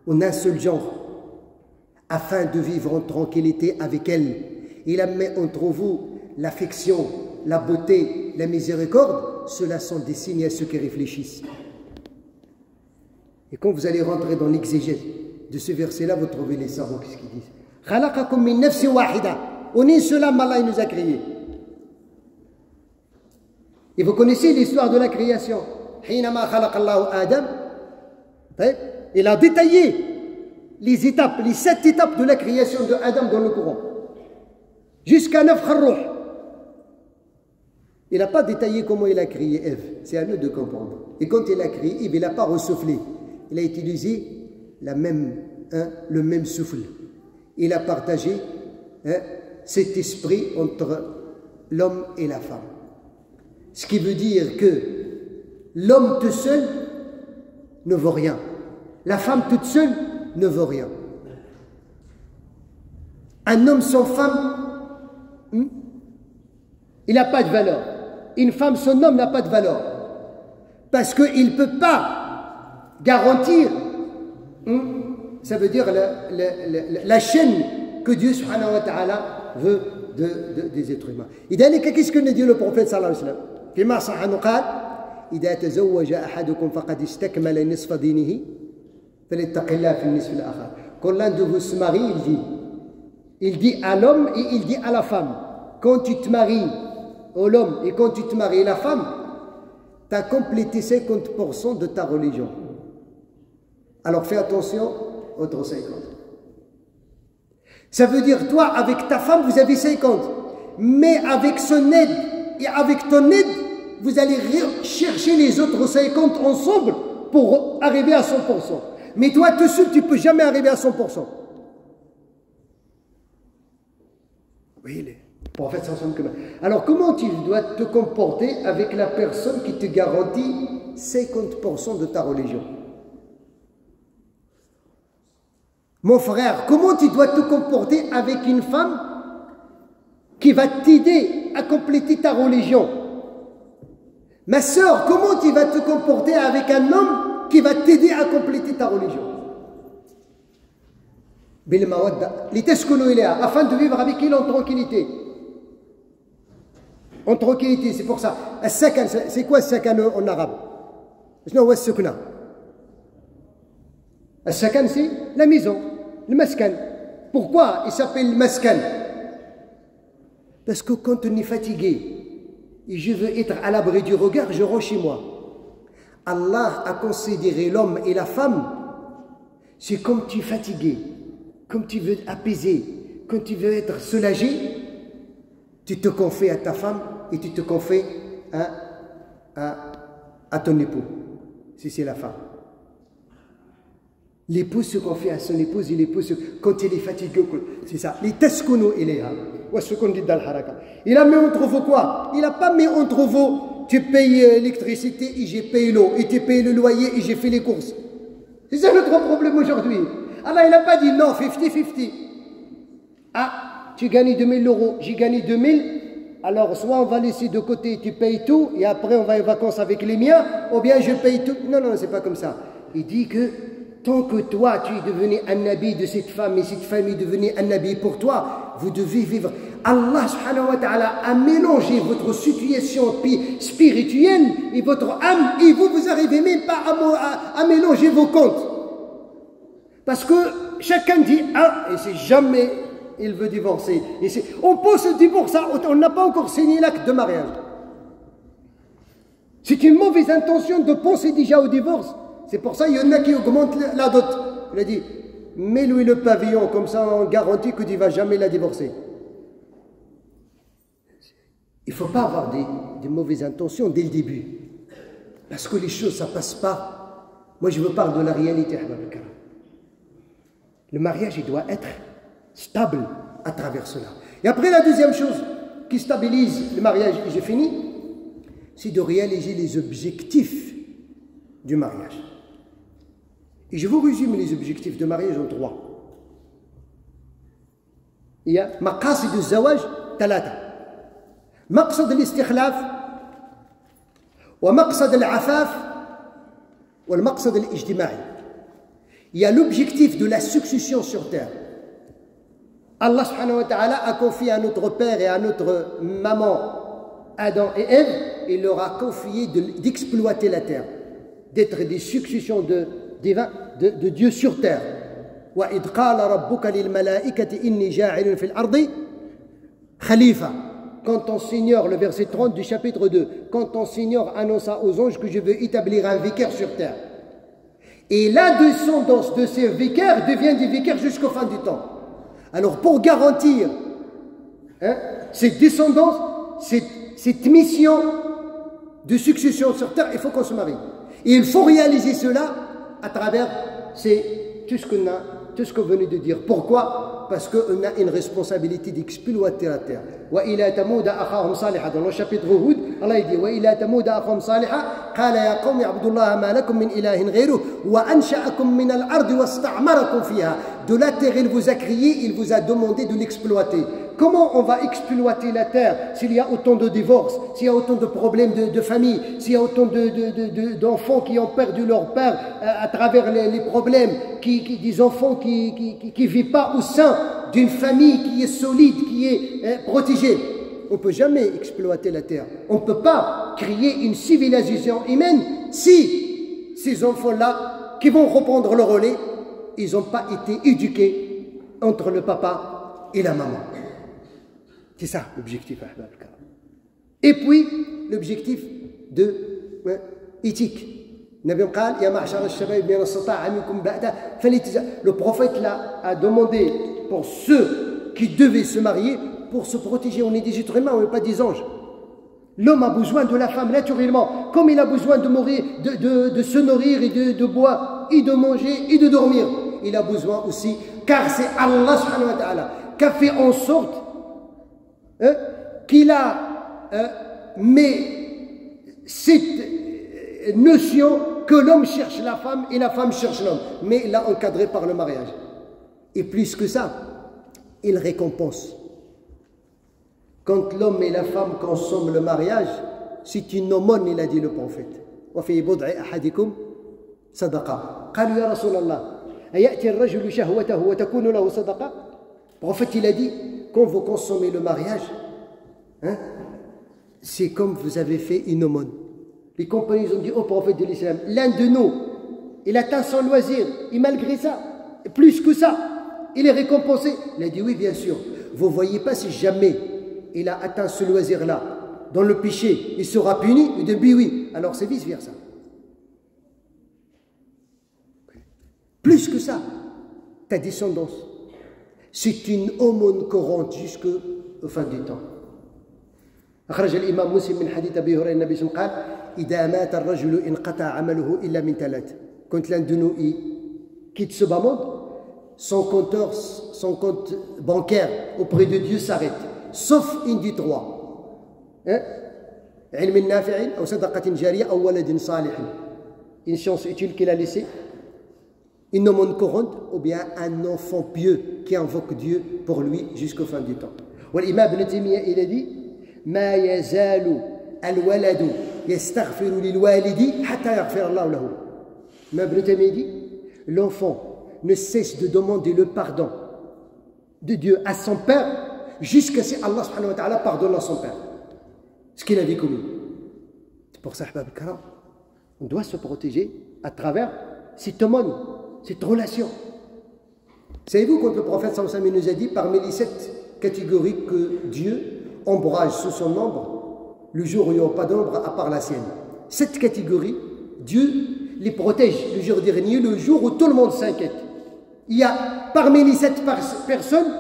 en un seul genre, afin de vivre en tranquillité avec elles. Il a mis entre vous l'affection, la beauté, la miséricorde. Cela sont des signes à ceux qui réfléchissent. Et quand vous allez rentrer dans l'exégèse de ce verset-là, vous trouvez les savants, qu'est-ce qu'ils disent? Khalaqakum min nafsin wahida. En une seule âme, Allah nous a créés. Et vous connaissez l'histoire de la création. Hinama khalaqa Allahu Adam. Il a détaillé les étapes, les 7 étapes de la création de Adam dans le Coran. Jusqu'à Nafkh ar-Ruh. Il n'a pas détaillé comment il a créé Ève. C'est à nous de comprendre. Et quand il a créé Ève, il n'a pas ressoufflé. Il a utilisé le même souffle. Il a partagé cet esprit entre l'homme et la femme. Ce qui veut dire que l'homme tout seul ne vaut rien. La femme toute seule ne vaut rien. Un homme sans femme, il n'a pas de valeur. Une femme sans homme n'a pas de valeur. Parce qu'il ne peut pas garantir, ça veut dire la chaîne que Dieu subhanahu wa ta'ala veut des êtres humains. Et d'ailleurs, qu'est-ce que nous dit le prophète sallallahu alayhi wa sallam? فيما صح عنه قال إذا تزوج أحدكم فقد استكمل نصف دينه فليتق الله في النصف الآخر. Quand l'un de vous se marie, il dit à l'homme et il dit à la femme, quand tu te maries l'homme et quand tu te maries la femme, tu as complété 50% de ta religion. Alors fais attention, autre 50. Ça veut dire toi avec ta femme vous avez 50, mais avec son aide et avec ton aide vous allez chercher les autres 50 ensemble pour arriver à 100%. Mais toi tout seul tu ne peux jamais arriver à 100%. Oui, le prophète sallallahu alayhi wa sallam. Alors comment tu dois te comporter avec la personne qui te garantit 50% de ta religion? Mon frère, comment tu dois te comporter avec une femme qui va t'aider à compléter ta religion? Ma sœur, comment tu vas te comporter avec un homme qui va t'aider à compléter ta religion? Bil mawadda, li taskunu ilayha, afin de vivre avec il en tranquillité. en tranquillité, c'est pour ça. As-sakan, c'est quoi as-sakan en arabe? شنو هو السكنة؟ السكن c'est la maison, le maskan. Pourquoi il s'appelle maskan? Parce que quand on est fatigué et je veux être à l'abri du regard, je rentre chez moi. Allah a considéré l'homme et la femme, c'est comme tu es fatigué, comme tu veux apaiser, quand tu veux être soulagé, tu te confies à ta femme et tu te confies à ton époux, si c'est la femme. L'épouse se confie à son épouse et l'épouse, quand il est fatigué, c'est ça. Il a mis entre vous quoi? Il n'a pas mis entre vous, tu payes l'électricité et j'ai payé l'eau, et tu payes le loyer et j'ai fait les courses. C'est ça notre problème aujourd'hui. Allah, il n'a pas dit non, 50-50. Ah, tu gagnes 2000 euros, j'ai gagné 2000. Alors, soit on va laisser de côté, tu payes tout, et après on va en vacances avec les miens, ou bien je paye tout. Non, non, c'est pas comme ça. Il dit que tant que toi, tu es devenu un nabi de cette femme, et cette femme est devenue un nabi pour toi, vous devez vivre. Allah subhanahu wa ta'ala a mélangé votre situation spirituelle et votre âme, et vous n'arrivez même pas à mélanger vos comptes. Parce que chacun dit ah, et c'est jamais il veut divorcer. On peut se divorcer, on n'a pas encore signé l'acte de mariage. C'est une mauvaise intention de penser déjà au divorce. C'est pour ça qu'il y en a qui augmentent la dot. Il a dit, mets-lui le pavillon, comme ça on garantit que tu ne vas jamais la divorcer. Il ne faut pas avoir des mauvaises intentions dès le début. Parce que les choses, ça ne passe pas. Moi, je veux parler de la réalité. Le mariage, il doit être stable à travers cela. Et après, la deuxième chose qui stabilise le mariage, et j'ai fini, c'est de réaliser les objectifs du mariage. Et je vous résume les objectifs de mariage en 3. Il y a maqasid al-zawaj, 3. Maqsad al-istikhlaf, wa maqsad al-afaf, wa maqsad al-ijtima'i. Il y a l'objectif de la succession sur terre. Allah subhanahu wa ta'ala a confié à notre père et à notre maman, Adam et Ève, il leur a confié d'exploiter la terre, d'être des successions de Dieu sur terre. وَإِذْ قَالَ رَبُّكَ لِلْمَلَائِكَةِ إِنِّي جَاعِلٌ فِي الْأَرْضِ خَلِيفَةً. Quand ton Seigneur, le verset 30 du chapitre 2, quand ton Seigneur annonça aux anges que je veux établir un vicaire sur terre. Et la descendance de ces vicaires devient des vicaires jusqu'au fin du temps. Alors pour garantir cette descendance, cette mission de succession sur terre, il faut qu'on se marie. Et il faut réaliser cela à travers tout ce qu'on venait de dire. Pourquoi? Parce qu'on a une responsabilité d'exploiter la terre. وَإِلَى تَمُودَ أَخَاهُمْ صَالِحًا. Dans le chapitre Hud, Allah dit وَإِلَى تَمُودَ أَخَاهُمْ صَالِحًا قَالَ يَا قَوْمِ اعْبُدُوا اللَّهَ مَا لَكُم مِّنْ إِلَٰهٍ غَيْرُهُ وَأَنشَأَكُم مِّنَ الْأَرْضِ وَاسْتَعْمَرَكُم فِيهَا. De la terre, il vous a créé, il vous a demandé de l'exploiter. Comment on va exploiter la terre s'il y a autant de divorces, s'il y a autant de problèmes de famille, s'il y a autant d'enfants qui ont perdu leur père à travers les problèmes, des enfants qui ne vivent pas au sein d'une famille qui est solide, qui est protégée. On ne peut jamais exploiter la terre. On ne peut pas créer une civilisation humaine si ces enfants-là, qui vont reprendre le relais, ils n'ont pas été éduqués entre le papa et la maman. C'est ça l'objectif. Et puis, l'objectif éthique. Le prophète là a demandé pour ceux qui devaient se marier, pour se protéger. On est des êtres humains, on n'est pas des anges. L'homme a besoin de la femme naturellement, comme il a besoin de se nourrir et de boire, et de manger et de dormir. Il a besoin aussi, car c'est Allah subhanahu wa ta'ala qui a fait en sorte qu'il a mis cette notion que l'homme cherche la femme et la femme cherche l'homme, mais il l'a encadré par le mariage. Et plus que ça, il récompense. Quand l'homme et la femme consomment le mariage, c'est une aumône, il a dit le prophète. وفي بضع أحدكم صدقة. قالوا يا رسول الله أيأتي الرجل شهوته وتكون له صدقة. Le prophète il a dit, quand vous consommez le mariage, c'est comme vous avez fait une aumône. Les compagnons ont dit au prophète de l'islam, l'un de nous, il atteint son loisir, et malgré ça, plus que ça, il est récompensé. Il a dit oui, bien sûr. Vous ne voyez pas si jamais il a atteint ce loisir-là, dans le péché, il sera puni? Il dit oui. Alors c'est vice-versa. Plus que ça, ta descendance, c'est une aumône courante jusqu'au fin du temps. أخرج الإمام مسلم من حديث أبي هريرة النبي صلى الله عليه وسلم قال إذا مات الرجل انقطع عمله إلا من ثلاث. Quand l'un de nous quitte ce bas monde, son compte bancaire auprès de Dieu s'arrête, sauf une des trois. علم نافع أو صدقة جارية أو ولد صالح. Une science utile qu'il a laissée, une aumône courante, ou bien un enfant pieux qui invoque Dieu pour lui jusqu'au fin du temps. والإمام ابن تيمية il a dit ما يزال الولد يستغفر للوالد حتى يغفر الله له. Mais Ibn Taymiyyah dit, l'enfant ne cesse de demander le pardon de Dieu à son père jusqu'à ce qu'Allah subhanahu wa ta'ala pardonne à son père ce qu'il avait commis. C'est pour ça, Ahbab al-Karam, on doit se protéger à travers cette aumône, cette relation. Savez-vous quand le prophète sallallahu alayhi wa sallam nous a dit parmi les 7 catégories que Dieu ombrage sous son ombre le jour où il n'y aura pas d'ombre à part la sienne. 7 catégories, Dieu les protège le jour dernier, le jour où tout le monde s'inquiète. Il y a parmi les 7 personnes,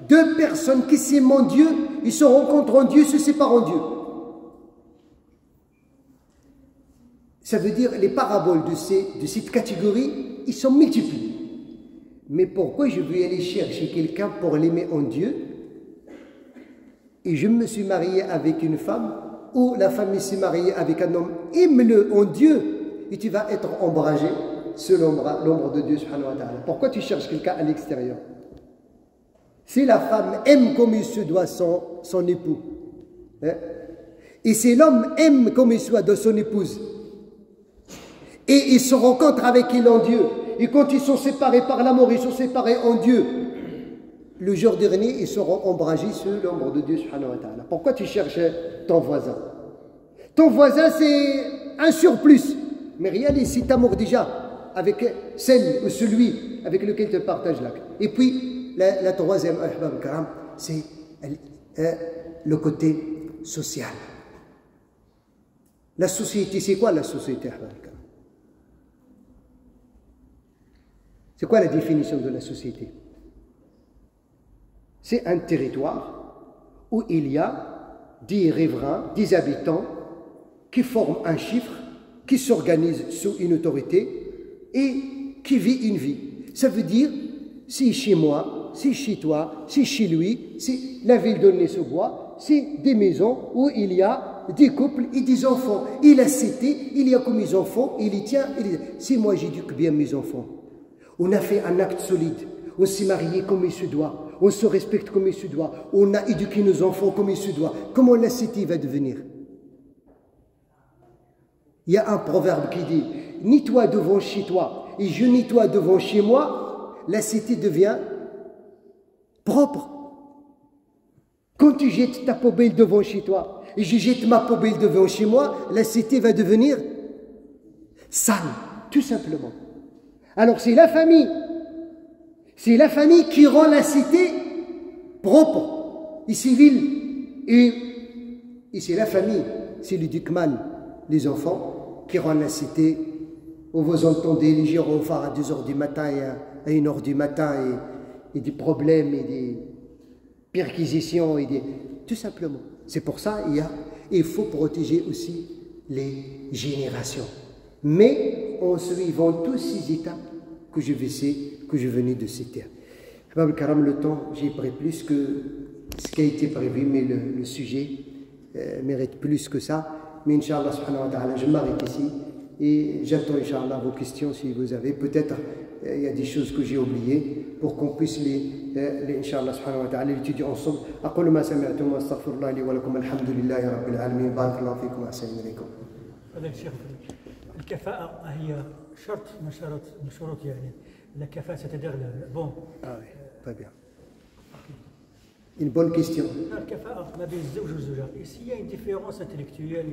2 personnes qui s'aiment en Dieu, ils se rencontrent en Dieu, se séparent en Dieu. Ça veut dire les paraboles de cette catégorie, ils sont multiples. Mais pourquoi je veux aller chercher quelqu'un pour l'aimer en Dieu? Et je me suis marié avec une femme, ou la femme s'est mariée avec un homme, aime-le en Dieu, et tu vas être ombragé sur l'ombre de Dieu subhanahu wa ta'ala. Pourquoi tu cherches quelqu'un à l'extérieur? Si la femme aime comme il se doit son époux, et si l'homme aime comme il se doit de son épouse, et ils se rencontrent avec il en Dieu, et quand ils sont séparés par l'amour, ils sont séparés en Dieu, le jour dernier, ils seront ombragés sur l'ombre de Dieu subhanahu wa ta'ala. Pourquoi tu cherches ton voisin? Ton voisin, c'est un surplus. Mais réalise cet amour déjà avec celle ou celui avec lequel tu partages l'acte. Et puis, la troisième, c'est le côté social. La société, c'est quoi la société? C'est quoi la définition de la société? C'est un territoire où il y a des riverains, des habitants qui forment un chiffre, qui s'organisent sous une autorité et qui vit une vie. Ça veut dire, c'est chez moi, c'est chez toi, c'est chez lui, c'est la ville de Nessaubois, c'est des maisons où il y a des couples et des enfants. Et la cité, il y a comme mes enfants, il y tient. Si moi j'éduque bien mes enfants, on a fait un acte solide, on s'est marié comme il se doit, on se respecte comme il se doit, on a éduqué nos enfants comme il se doit, comment la cité va devenir? Il y a un proverbe qui dit « Nettoie devant chez toi et je nettoie devant chez moi, la cité devient propre. » Quand tu jettes ta poubelle devant chez toi et je jette ma poubelle devant chez moi, la cité va devenir sale, tout simplement. Alors c'est la famille qui rend la cité propre et civile. Et c'est la famille, c'est l'éduque mal les enfants qui rendent la cité où vous entendez les gyrophares à 2 h du matin et à 1 h du matin et des problèmes et des perquisitions tout simplement. C'est pour ça il faut protéger aussi les générations. Mais en suivant tous ces étapes que je venais de citer. Ahbab al-Karam, le temps, j'ai pris plus que ce qui a été prévu, mais le sujet mérite plus que ça. Mais Inch'Allah, subhanahu wa ta'ala, je m'arrête ici et j'attends Inch'Allah vos questions si vous avez. Peut-être il y a des choses que j'ai oubliées pour qu'on puisse Inch'Allah, subhanahu wa ta'ala, l'étudier ensemble. أقول ما سمعتم وأستغفر الله لي ولكم الحمد لله رب العالمين بارك الله فيكم وأحسن إليكم. هذا الشيخ الكفاءة هي شرط من شروط يعني الكفاءة c'est-à-dire bon. Ah oui, très bien. Une bonne question. الكفاءة ما بين الزوج والزوجة. Et s'il y a une différence intellectuelle,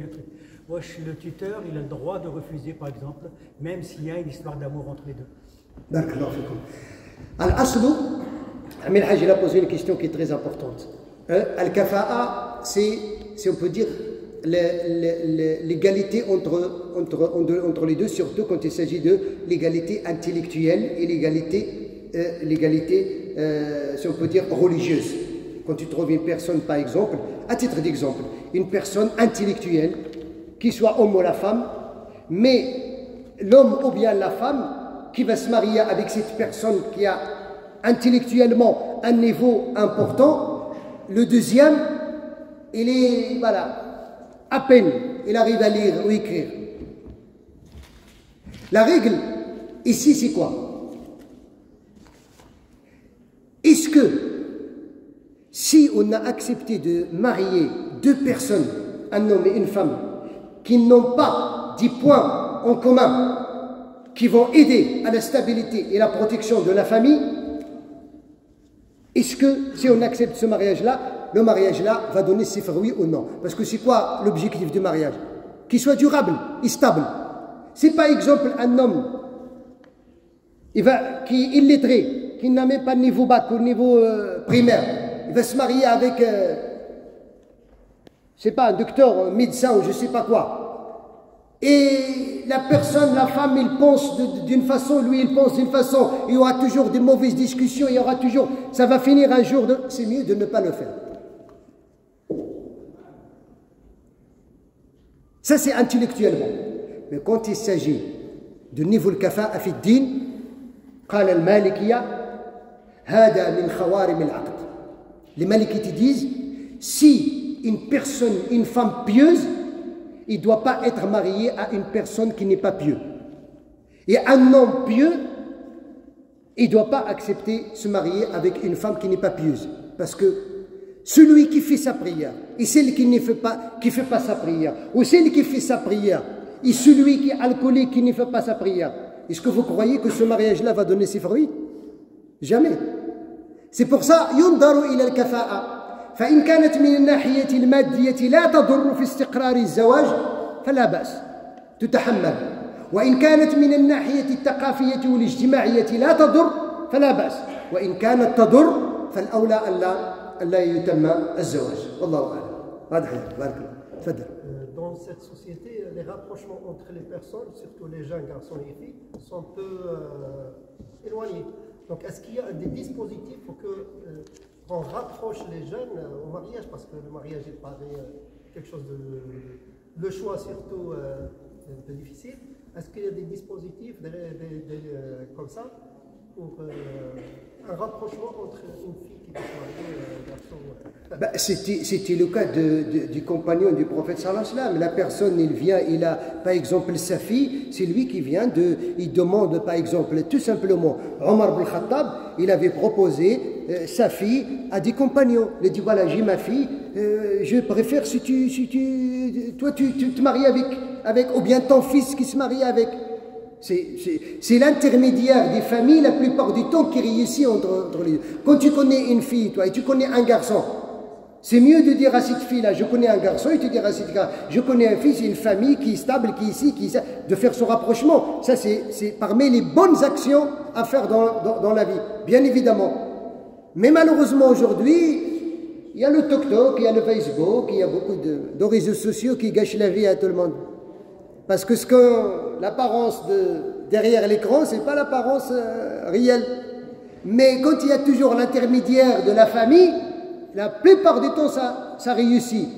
wesh, le tuteur, il a le droit de refuser, par exemple, même s'il y a une histoire d'amour entre les deux. بارك الله فيكم. الأصل Amir Haj, il a posé une question qui est très importante. Al-Kafa'a, c'est on peut dire l'égalité entre les deux, surtout quand il s'agit de l'égalité intellectuelle et l'égalité, si on peut dire, religieuse. Quand tu trouves une personne, par exemple, à titre d'exemple, une personne intellectuelle, qui soit homme ou la femme, mais l'homme ou bien la femme qui va se marier avec cette personne qui a intellectuellement un niveau important, le deuxième, il est, voilà, à peine, il arrive à lire ou écrire. La règle, ici, c'est quoi? Est-ce que, si on a accepté de marier deux personnes, un homme et une femme, qui n'ont pas 10 points en commun, qui vont aider à la stabilité et la protection de la famille, est-ce que si on accepte ce mariage-là, le mariage-là va donner ses fruits ou non? Parce que c'est quoi l'objectif du mariage? Qu'il soit durable et stable. Si par exemple un homme qui est illettré, qui n'a même pas de niveau bac ou niveau primaire, il va se marier avec, je sais pas, un docteur, un médecin ou je sais pas quoi. Et la personne, la femme, il pense d'une façon, lui il pense d'une façon. Il y aura toujours des mauvaises discussions, il y aura toujours... Ça va finir un jour, c'est mieux de ne pas le faire. Ça c'est intellectuellement. Mais quand il s'agit de niveau الكفاءة في الدين, قال المالكية هذا من خوارم العقد. Les Malikites disent, si une personne, une femme pieuse, il ne doit pas être marié à une personne qui n'est pas pieux. Et un homme pieux, il ne doit pas accepter se marier avec une femme qui n'est pas pieuse. Parce que celui qui fait sa prière et celle qui ne fait pas sa prière, ou celle qui fait sa prière et celui qui est alcoolique qui ne fait pas sa prière, est-ce que vous croyez que ce mariage-là va donner ses fruits? Jamais. C'est pour ça, ينظر إلى الكفاءة. فإن كانت من الناحية المادية لا تضر في استقرار الزواج فلا بأس تتحمل، وإن كانت من الناحية الثقافية والاجتماعية لا تضر فلا بأس، وإن كانت تضر فالأولى ألا يتم الزواج. والله أعلم. هذا حياتي. بارك الله. تفضل. Dans cette société, les rapprochements entre les personnes, surtout les jeunes garçons et filles, sont peu éloignés. Donc, est-ce qu'il y a des dispositifs pour qu'on rapproche les jeunes au mariage? Parce que le mariage est paraît quelque chose de... Le choix surtout un peu difficile. Est-ce qu'il y a des dispositifs comme ça pour un rapprochement entre une fille qui peut se marier et un garçon? C'était le cas du compagnon du prophète sallallahu alayhi wa sallam. La personne, il vient, il a par exemple sa fille, c'est lui qui vient il demande par exemple tout simplement, Omar ibn Khattab, il avait proposé sa fille à des compagnons. Il a dit voilà, j'ai ma fille, je préfère si toi tu te maries avec, ou bien ton fils qui se marie avec. C'est l'intermédiaire des familles la plupart du temps qui réussit entre les deux. Quand tu connais une fille, toi, et tu connais un garçon, c'est mieux de dire à cette fille-là, je connais un garçon, et tu dire à cette fille, je connais un fils, c'est une famille qui est stable, qui est ici, de faire ce rapprochement. Ça, c'est parmi les bonnes actions à faire dans la vie, bien évidemment. Mais malheureusement, aujourd'hui, il y a le TikTok, il y a le Facebook, il y a beaucoup de réseaux sociaux qui gâchent la vie à tout le monde. Parce que l'apparence derrière l'écran, ce n'est pas l'apparence réelle. Mais quand il y a toujours l'intermédiaire de la famille, la plupart du temps, ça réussit.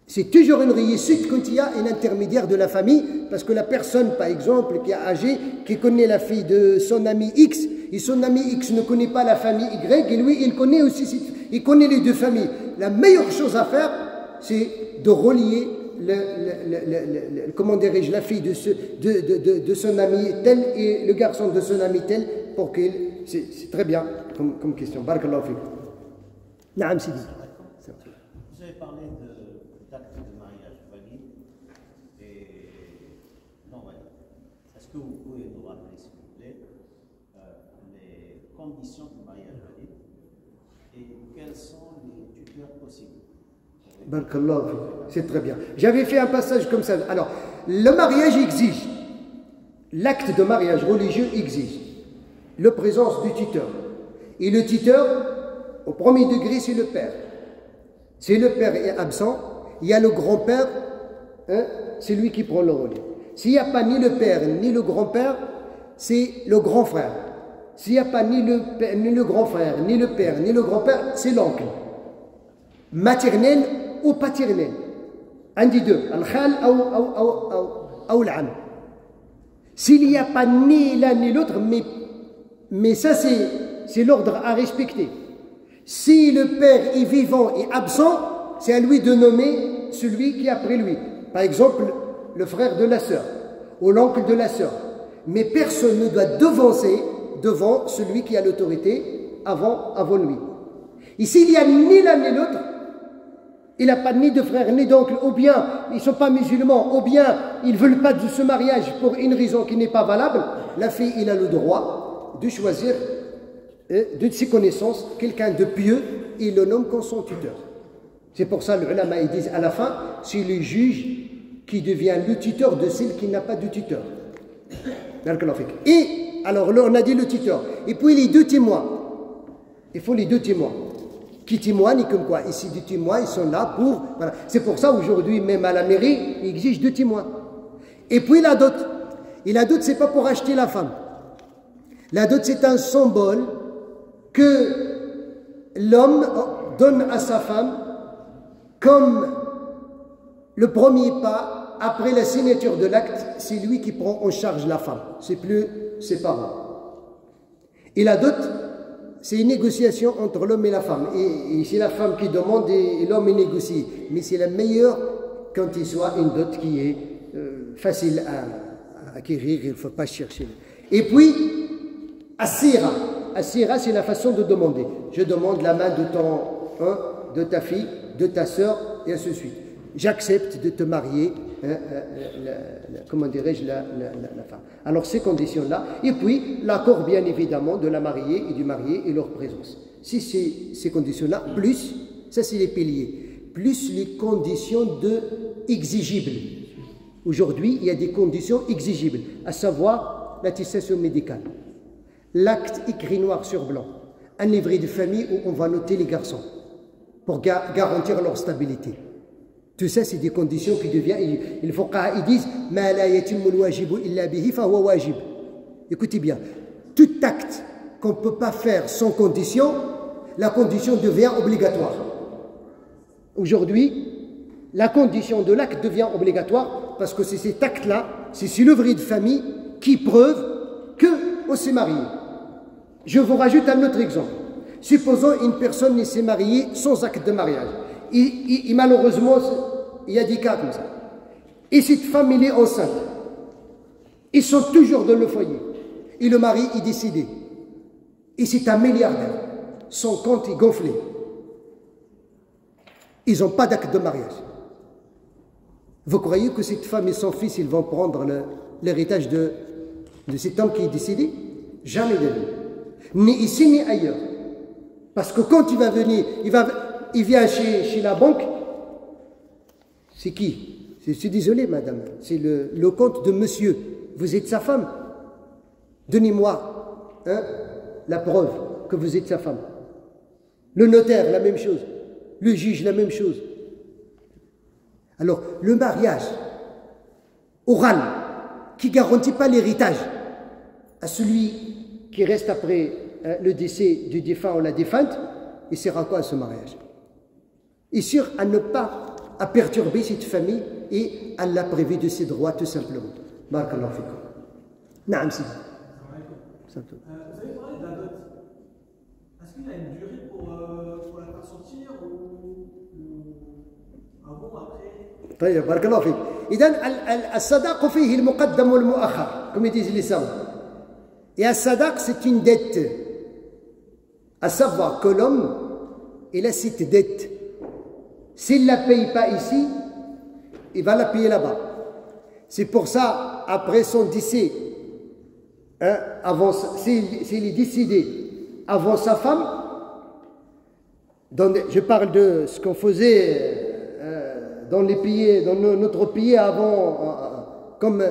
C'est toujours une réussite quand il y a un intermédiaire de la famille, parce que la personne, par exemple, qui est âgée, qui connaît la fille de son ami X, et son ami X ne connaît pas la famille Y, et lui, il connaît les deux familles. La meilleure chose à faire, c'est de relier comment dirais-je, la fille de son ami tel et le garçon de son ami tel, pour qu'il... C'est très bien comme question. Barakallahu fik. Naam Sidi. Vous avez parlé d'actes de mariage valide et non valide. Est-ce que vous pouvez nous rappeler, s'il vous plaît, les conditions du mariage valide Et quels sont les tuteurs possibles? Barakallahu fik. C'est très bien. J'avais fait un passage comme ça. Alors, le mariage exige, l'acte de mariage religieux exige la présence du tuteur. Et le tuteur, au premier degré, c'est le père. Si le père est absent, il y a le grand-père, hein, c'est lui qui prend le relais. S'il n'y a pas ni le père ni le grand-père, c'est le grand frère. S'il n'y a pas ni le grand frère, ni le père, ni le grand-père, c'est l'oncle. Maternel ou paternel. Un des deux. Al-khal ou l'am. S'il n'y a pas ni l'un ni l'autre, mais ça c'est l'ordre à respecter. Si le père est vivant et absent, c'est à lui de nommer celui qui est après lui. Par exemple, le frère de la sœur ou l'oncle de la sœur. Mais personne ne doit devancer devant celui qui a l'autorité avant lui. Et s'il n'y a ni l'un ni l'autre, il n'a pas ni de frère ni d'oncle, ou bien ils ne sont pas musulmans, ou bien ils ne veulent pas de ce mariage pour une raison qui n'est pas valable, la fille, il a le droit de choisir de ses connaissances quelqu'un de pieux et il le nomme comme son tuteur. C'est pour ça que les ulama ils disent à la fin, c'est le juge qui devient le tuteur de celle qui n'a pas de tuteur. Et alors là on a dit le tuteur. Et puis les deux témoins. Il faut les deux témoins qui témoignent comme quoi. Ici des témoins, ils sont là pour... Voilà. C'est pour ça aujourd'hui même à la mairie, ils exigent deux témoins. Et puis la dot. Et la dot c'est pas pour acheter la femme. La dot c'est un symbole que l'homme donne à sa femme comme le premier pas après la signature de l'acte, c'est lui qui prend en charge la femme, c'est plus ses parents. Et la dot, c'est une négociation entre l'homme et la femme. Et c'est la femme qui demande et l'homme est négocié. Mais c'est la meilleure quand il soit une dot qui est facile à acquérir, il ne faut pas chercher. Et puis, Assira. Assira, c'est la façon de demander. Je demande la main de ta fille, de ta sœur, et ainsi de suite. J'accepte de te marier, comment dirais-je, la femme. Alors ces conditions-là, et puis l'accord bien évidemment de la mariée et du marié et leur présence. Si ces conditions-là, plus, ça c'est les piliers, plus les conditions exigibles. Aujourd'hui, il y a des conditions exigibles, à savoir l'attestation médicale, l'acte écrit noir sur blanc, un livret de famille où on va noter les garçons pour garantir leur stabilité. Tout ça, c'est des conditions qui deviennent... Les fuqaha, ils disent « Ma la yatimul wajibu illa bihi fa huwa wajib ». Écoutez bien, tout acte qu'on ne peut pas faire sans condition, la condition devient obligatoire. Aujourd'hui, la condition de l'acte devient obligatoire parce que c'est cet acte-là, c'est ce livret de famille qui preuve qu'on s'est marié. Je vous rajoute un autre exemple. Supposons une personne s'est mariée sans acte de mariage. Et malheureusement, il y a des cas comme ça. Et cette femme, elle est enceinte. Ils sont toujours dans le foyer. Et le mari est décédé. Et c'est un milliardaire. Son compte est gonflé. Ils n'ont pas d'acte de mariage. Vous croyez que cette femme et son fils, ils vont prendre l'héritage de cet homme qui est décédé? Jamais de vie. Ni ici, ni ailleurs. Parce que quand il va venir, il vient chez la banque, c'est qui? Je suis désolé, madame, c'est le compte de monsieur. Vous êtes sa femme. Donnez-moi la preuve que vous êtes sa femme. Le notaire, la même chose. Le juge, la même chose. Alors, le mariage oral, qui ne garantit pas l'héritage à celui qui reste après le décès du défunt ou la défunte, il sert à quoi ce mariage? Et sûr à ne pas perturber cette famille et à la priver de ses droits tout simplement. Barakallahu fikum. Naam, si. Vous avez parlé de la dot. Est-ce qu'il y a une durée pour la faire sortir ou avant, après? طيب بارك الله فيك. إذن الصداق فيه المقدم والمؤخر comme ils disent les savants. Et un sadaq c'est une dette. À savoir que l'homme il a cette dette. S'il ne la paye pas ici, il va la payer là-bas. C'est pour ça, après son décès, s'il est décédé avant sa femme, Je parle de ce qu'on faisait dans les pays, dans notre pays avant, comme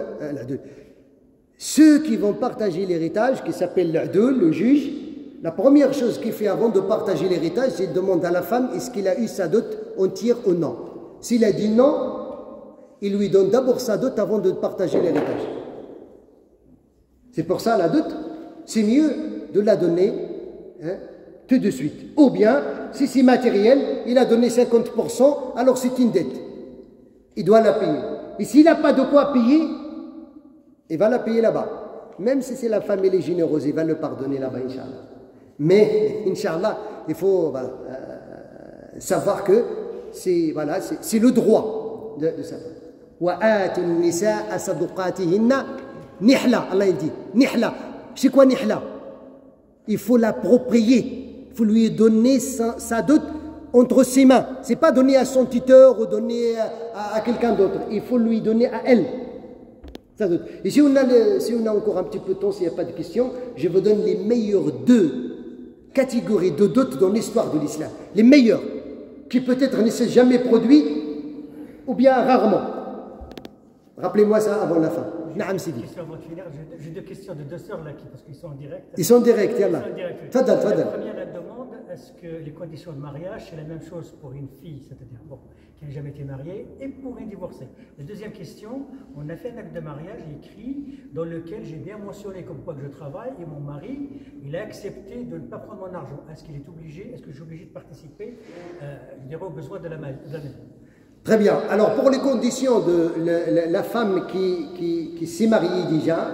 ceux qui vont partager l'héritage, qui s'appelle l'adul, le juge. La première chose qu'il fait avant de partager l'héritage, c'est de demander à la femme est-ce qu'il a eu sa dot entière ou non. S'il a dit non, il lui donne d'abord sa dot avant de partager l'héritage. C'est pour ça la dot, c'est mieux de la donner tout de suite. Ou bien, si c'est matériel, il a donné 50%, alors c'est une dette. Il doit la payer. Et s'il n'a pas de quoi payer, il va la payer là-bas. Même si c'est la femme, elle est généreuse, il va le pardonner là-bas, Inch'Allah. Mais, Inch'Allah, il faut savoir que c'est le droit de sa femme. وَآتُ النِّسَاءَ صَدُقَاتِهِنَّ نِحْلَةً. Allah dit, nihla. C'est quoi nihla? Il faut l'approprier. Il faut lui donner sa dot entre ses mains. Ce n'est pas donner à son tuteur ou donner à quelqu'un d'autre. Il faut lui donner à elle. Sa dot. Et si on a encore un petit peu de temps, s'il n'y a pas de questions, je vous donne les meilleures 2 catégories de dot dans l'histoire de l'islam. Les meilleures, qui peut-être ne s'est jamais produit, ou bien rarement. Rappelez-moi ça avant la fin. Naam Sidi. J'ai 2 questions de 2 sœurs là, parce qu'ils sont en direct. Ils sont en direct, yallah. Fadal, La fadal. première, elle demande est-ce que les conditions de mariage, c'est la même chose pour une fille, c'est-à-dire qui n'a jamais été mariée, et pour un divorcé. La deuxième question, on a fait un acte de mariage écrit dans lequel j'ai bien mentionné comme quoi que je travaille, et mon mari, il a accepté de ne pas prendre mon argent. Est-ce qu'il est obligé, est-ce que je suis obligé de participer, je dirais, aux besoins de la maison? Très bien. Alors, pour les conditions de la femme qui s'est mariée déjà,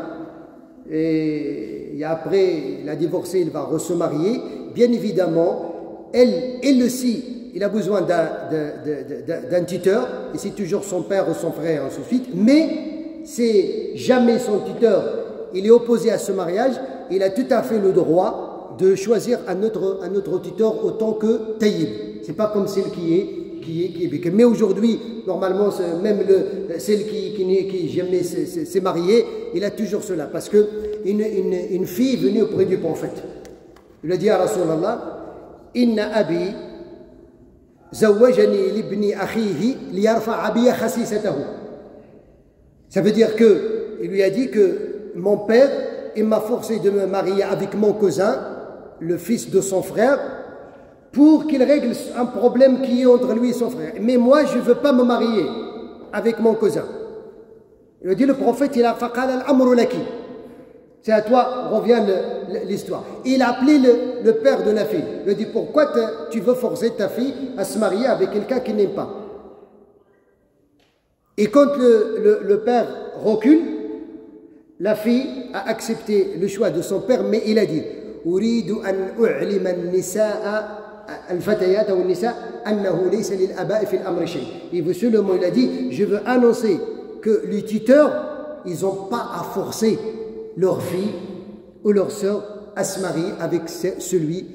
et après, il a divorcé, il va se marier, bien évidemment, elle aussi, il a besoin d'un tuteur, et c'est toujours son père ou son frère, et ainsi de suite, mais c'est jamais son tuteur, il est opposé à ce mariage, il a tout à fait le droit de choisir un autre tuteur autant que taïb. C'est pas comme celle qui est. Mais aujourd'hui, normalement, même celle qui jamais s'est mariée, il a toujours cela. Parce qu'une fille venue auprès du prophète, il a dit à Rasulallah, Inna abi zawajani libni akhihi liyarfa'a biya khasisatahu. Ça veut dire que, il lui a dit que mon père, il m'a forcé de me marier avec mon cousin, le fils de son frère, pour qu'il règle un problème qui est entre lui et son frère. Mais moi, je ne veux pas me marier avec mon cousin. Il a dit, le prophète, il a faqal al-amru laki. C'est à toi, revient l'histoire. Il a appelé le père de la fille. Il a dit, pourquoi tu veux forcer ta fille à se marier avec quelqu'un qui n'aime pas? Et quand le père recule, la fille a accepté le choix de son père, mais il a dit, أريد أن أعلم النساء الفتيات أو النساء أنه ليس للآباء في الأمر شيء. Et seulement il a dit, je veux annoncer que les tuteurs, ils n'ont pas à forcer leur fille ou leur sœur à se marier avec celui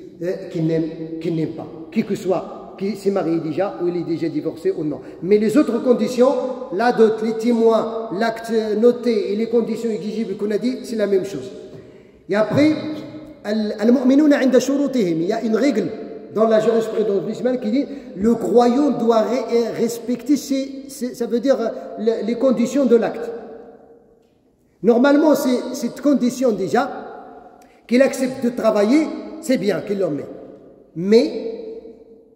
qui n'aime pas, qui que soit, qui s'est marié déjà ou il est déjà divorcé ou non. Mais les autres conditions, la dot, les témoins, l'acte noté et les conditions exigibles qu'on a dit, c'est la même chose. Et après, al-mu'minuna 'inda shurutihim, il y a une règle dans la jurisprudence musulmane qui dit le croyant doit respecter ça veut dire les conditions de l'acte. Normalement, c'est cette condition déjà, qu'il accepte de travailler, c'est bien qu'il l'en met. Mais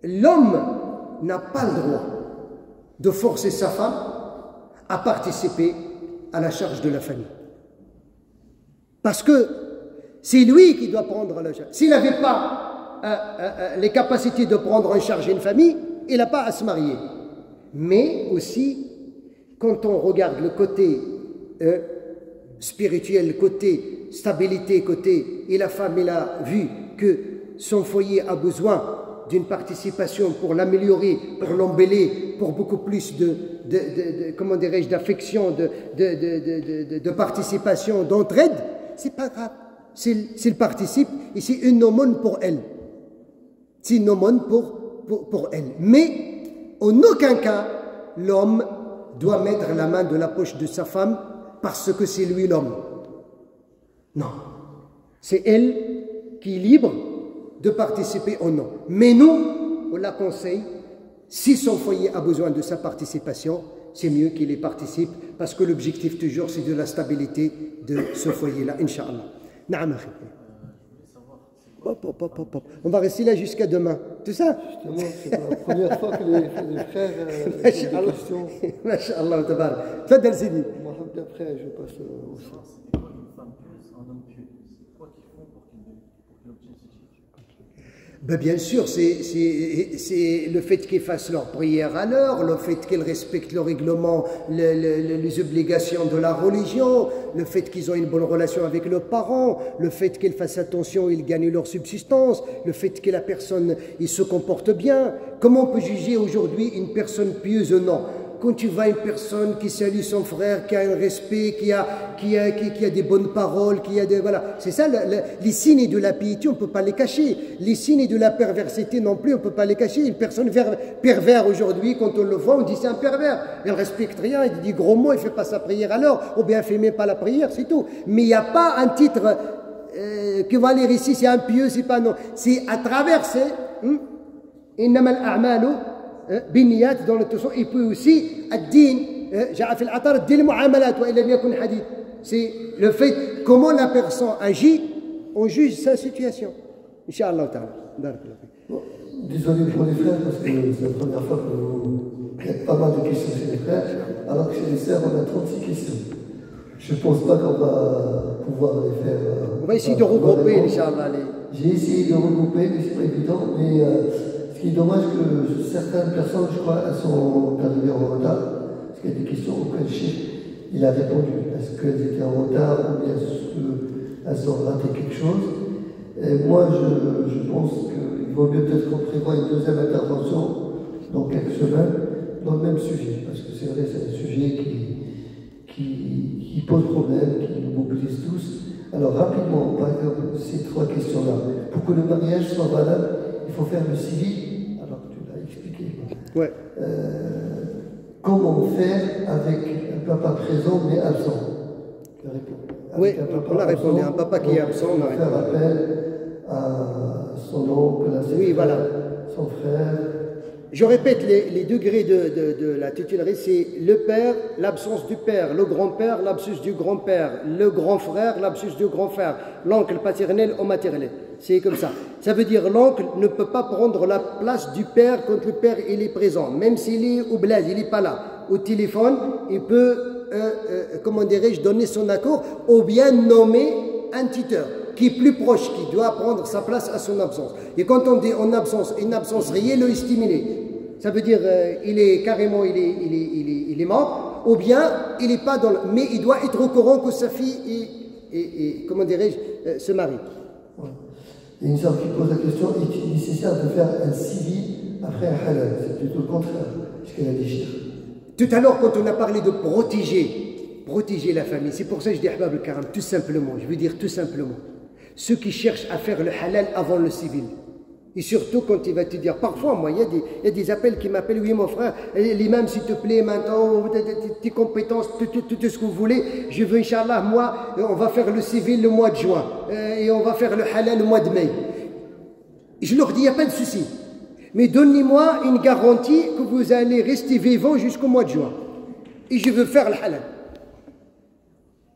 l'homme n'a pas le droit de forcer sa femme à participer à la charge de la famille. Parce que c'est lui qui doit prendre la charge. S'il n'avait pas les capacités de prendre en charge une famille, il n'a pas à se marier. Mais aussi, quand on regarde le côté spirituel, le côté stabilité, et la femme, elle a vu que son foyer a besoin d'une participation pour l'améliorer, pour l'embellir, pour beaucoup plus comment dirais-je, d'affection, de participation, d'entraide, c'est pas grave. S'il participe, et c'est une aumône pour elle. C'est une aumône pour elle. Mais, en aucun cas, l'homme doit mettre la main de la poche de sa femme parce que c'est lui l'homme. Non. C'est elle qui est libre de participer ou non. Mais nous, on la conseille, si son foyer a besoin de sa participation, c'est mieux qu'il y participe, parce que l'objectif toujours, c'est de la stabilité de ce foyer-là, Inch'Allah. Naam, on va rester là jusqu'à demain. Tout ça? Justement, c'est la première fois que les frères posent des questions. Masha'Allah, tabarak. Fadal Sidi. Moi, d'après, je passe au sein. C'est quoi une femme pieuse, un homme pieux? C'est quoi qu'ils font pour qu'il obtienne ce titre? Ben bien sûr, c'est le fait qu'ils fassent leur prière à l'heure, le fait qu'ils respectent le règlement, les obligations de la religion, le fait qu'ils ont une bonne relation avec leurs parents, le fait qu'ils fassent attention, ils gagnent leur subsistance, le fait que la personne il se comporte bien. Comment on peut juger aujourd'hui une personne pieuse ou non? Quand tu vois une personne qui salue son frère, qui a un respect, qui a des bonnes paroles, qui a des... Voilà. C'est ça, les signes de la piété, on ne peut pas les cacher. Les signes de la perversité non plus, on ne peut pas les cacher. Une personne pervers aujourd'hui, quand on le voit, on dit c'est un pervers. Il ne respecte rien, il dit gros mots, il ne fait pas sa prière à l'heure, ou bien il ne fait même pas la prière, c'est tout. Mais il n'y a pas un titre que va lire ici, c'est un pieux, c'est pas non. C'est à travers, c'est... Innamal a'malu بالنيات dans le tesson, et puis aussi الدين جاء في العطار الدين المعاملات وإن لم يكن حديث, c'est le fait comment la personne agit, on juge sa situation. Inch'Allah ta'ala. Désolé pour les frères parce que c'est la première fois qu'il y a pas mal de questions chez les frères, alors que chez les sœurs on a 36 questions. Je ne pense pas qu'on va pouvoir les faire. On va essayer de regrouper, Inch'Allah. J'ai essayé de regrouper, mais c'est pas évident. Mais ce qui est dommage que certaines personnes, je crois, elles sont arrivées en retard. Parce qu'il y a des questions auxquelles il a répondu. Est-ce qu'elles étaient en retard ou bien est-ce qu'elles ont raté quelque chose? Et moi, je pense qu'il vaut mieux peut-être qu'on prévoie une deuxième intervention dans quelques semaines dans le même sujet. Parce que c'est vrai, c'est un sujet qui pose problème, qui nous mobilise tous. Alors rapidement, par exemple, ces trois questions-là. Pour que le mariage soit valable, il faut faire le civil. Alors tu l'as expliqué. Ouais. Comment faire avec un papa présent mais absent? Oui, on a répondu. Un papa qui est absent, on a répondu. Faire appel à son oncle, à ses frères, voilà. son frère. Je répète, les degrés de la titularisme, c'est le père, l'absence du père, le grand-père, l'absence du grand-père, le grand frère, l'absence du grand frère, l'oncle paternel ou maternel. C'est comme ça. Ça veut dire l'oncle ne peut pas prendre la place du père quand le père il est présent. Même s'il est au bled, il n'est pas là. Au téléphone, il peut, comment dirais-je, donner son accord ou bien nommer un tuteur qui est plus proche, qui doit prendre sa place à son absence. Et quand on dit en absence, une absence réelle ou stimulée, ça veut dire il est carrément il est mort, ou bien il n'est pas dans le... Mais il doit être au courant que sa fille est comment dirais-je, se marie. Ouais. Et une sœur qui pose la question, est-il nécessaire de faire un civil après un halal? C'est plutôt le contraire, puisqu'elle a des chiffres. Tout à l'heure, quand on a parlé de protéger la famille, c'est pour ça que je dis Ahbab al-Karam, tout simplement, je veux dire tout simplement, ceux qui cherchent à faire le halal avant le civil. Et surtout quand il va te dire, parfois, moi, il y a des appels qui m'appellent, oui mon frère, l'imam s'il te plaît, maintenant, tes compétences, tout ce que vous voulez, je veux, Inch'Allah, moi, on va faire le civil le mois de juin, et on va faire le halal le mois de mai. Et je leur dis, il n'y a pas de souci, mais donnez-moi une garantie que vous allez rester vivant jusqu'au mois de juin. Et je veux faire le halal.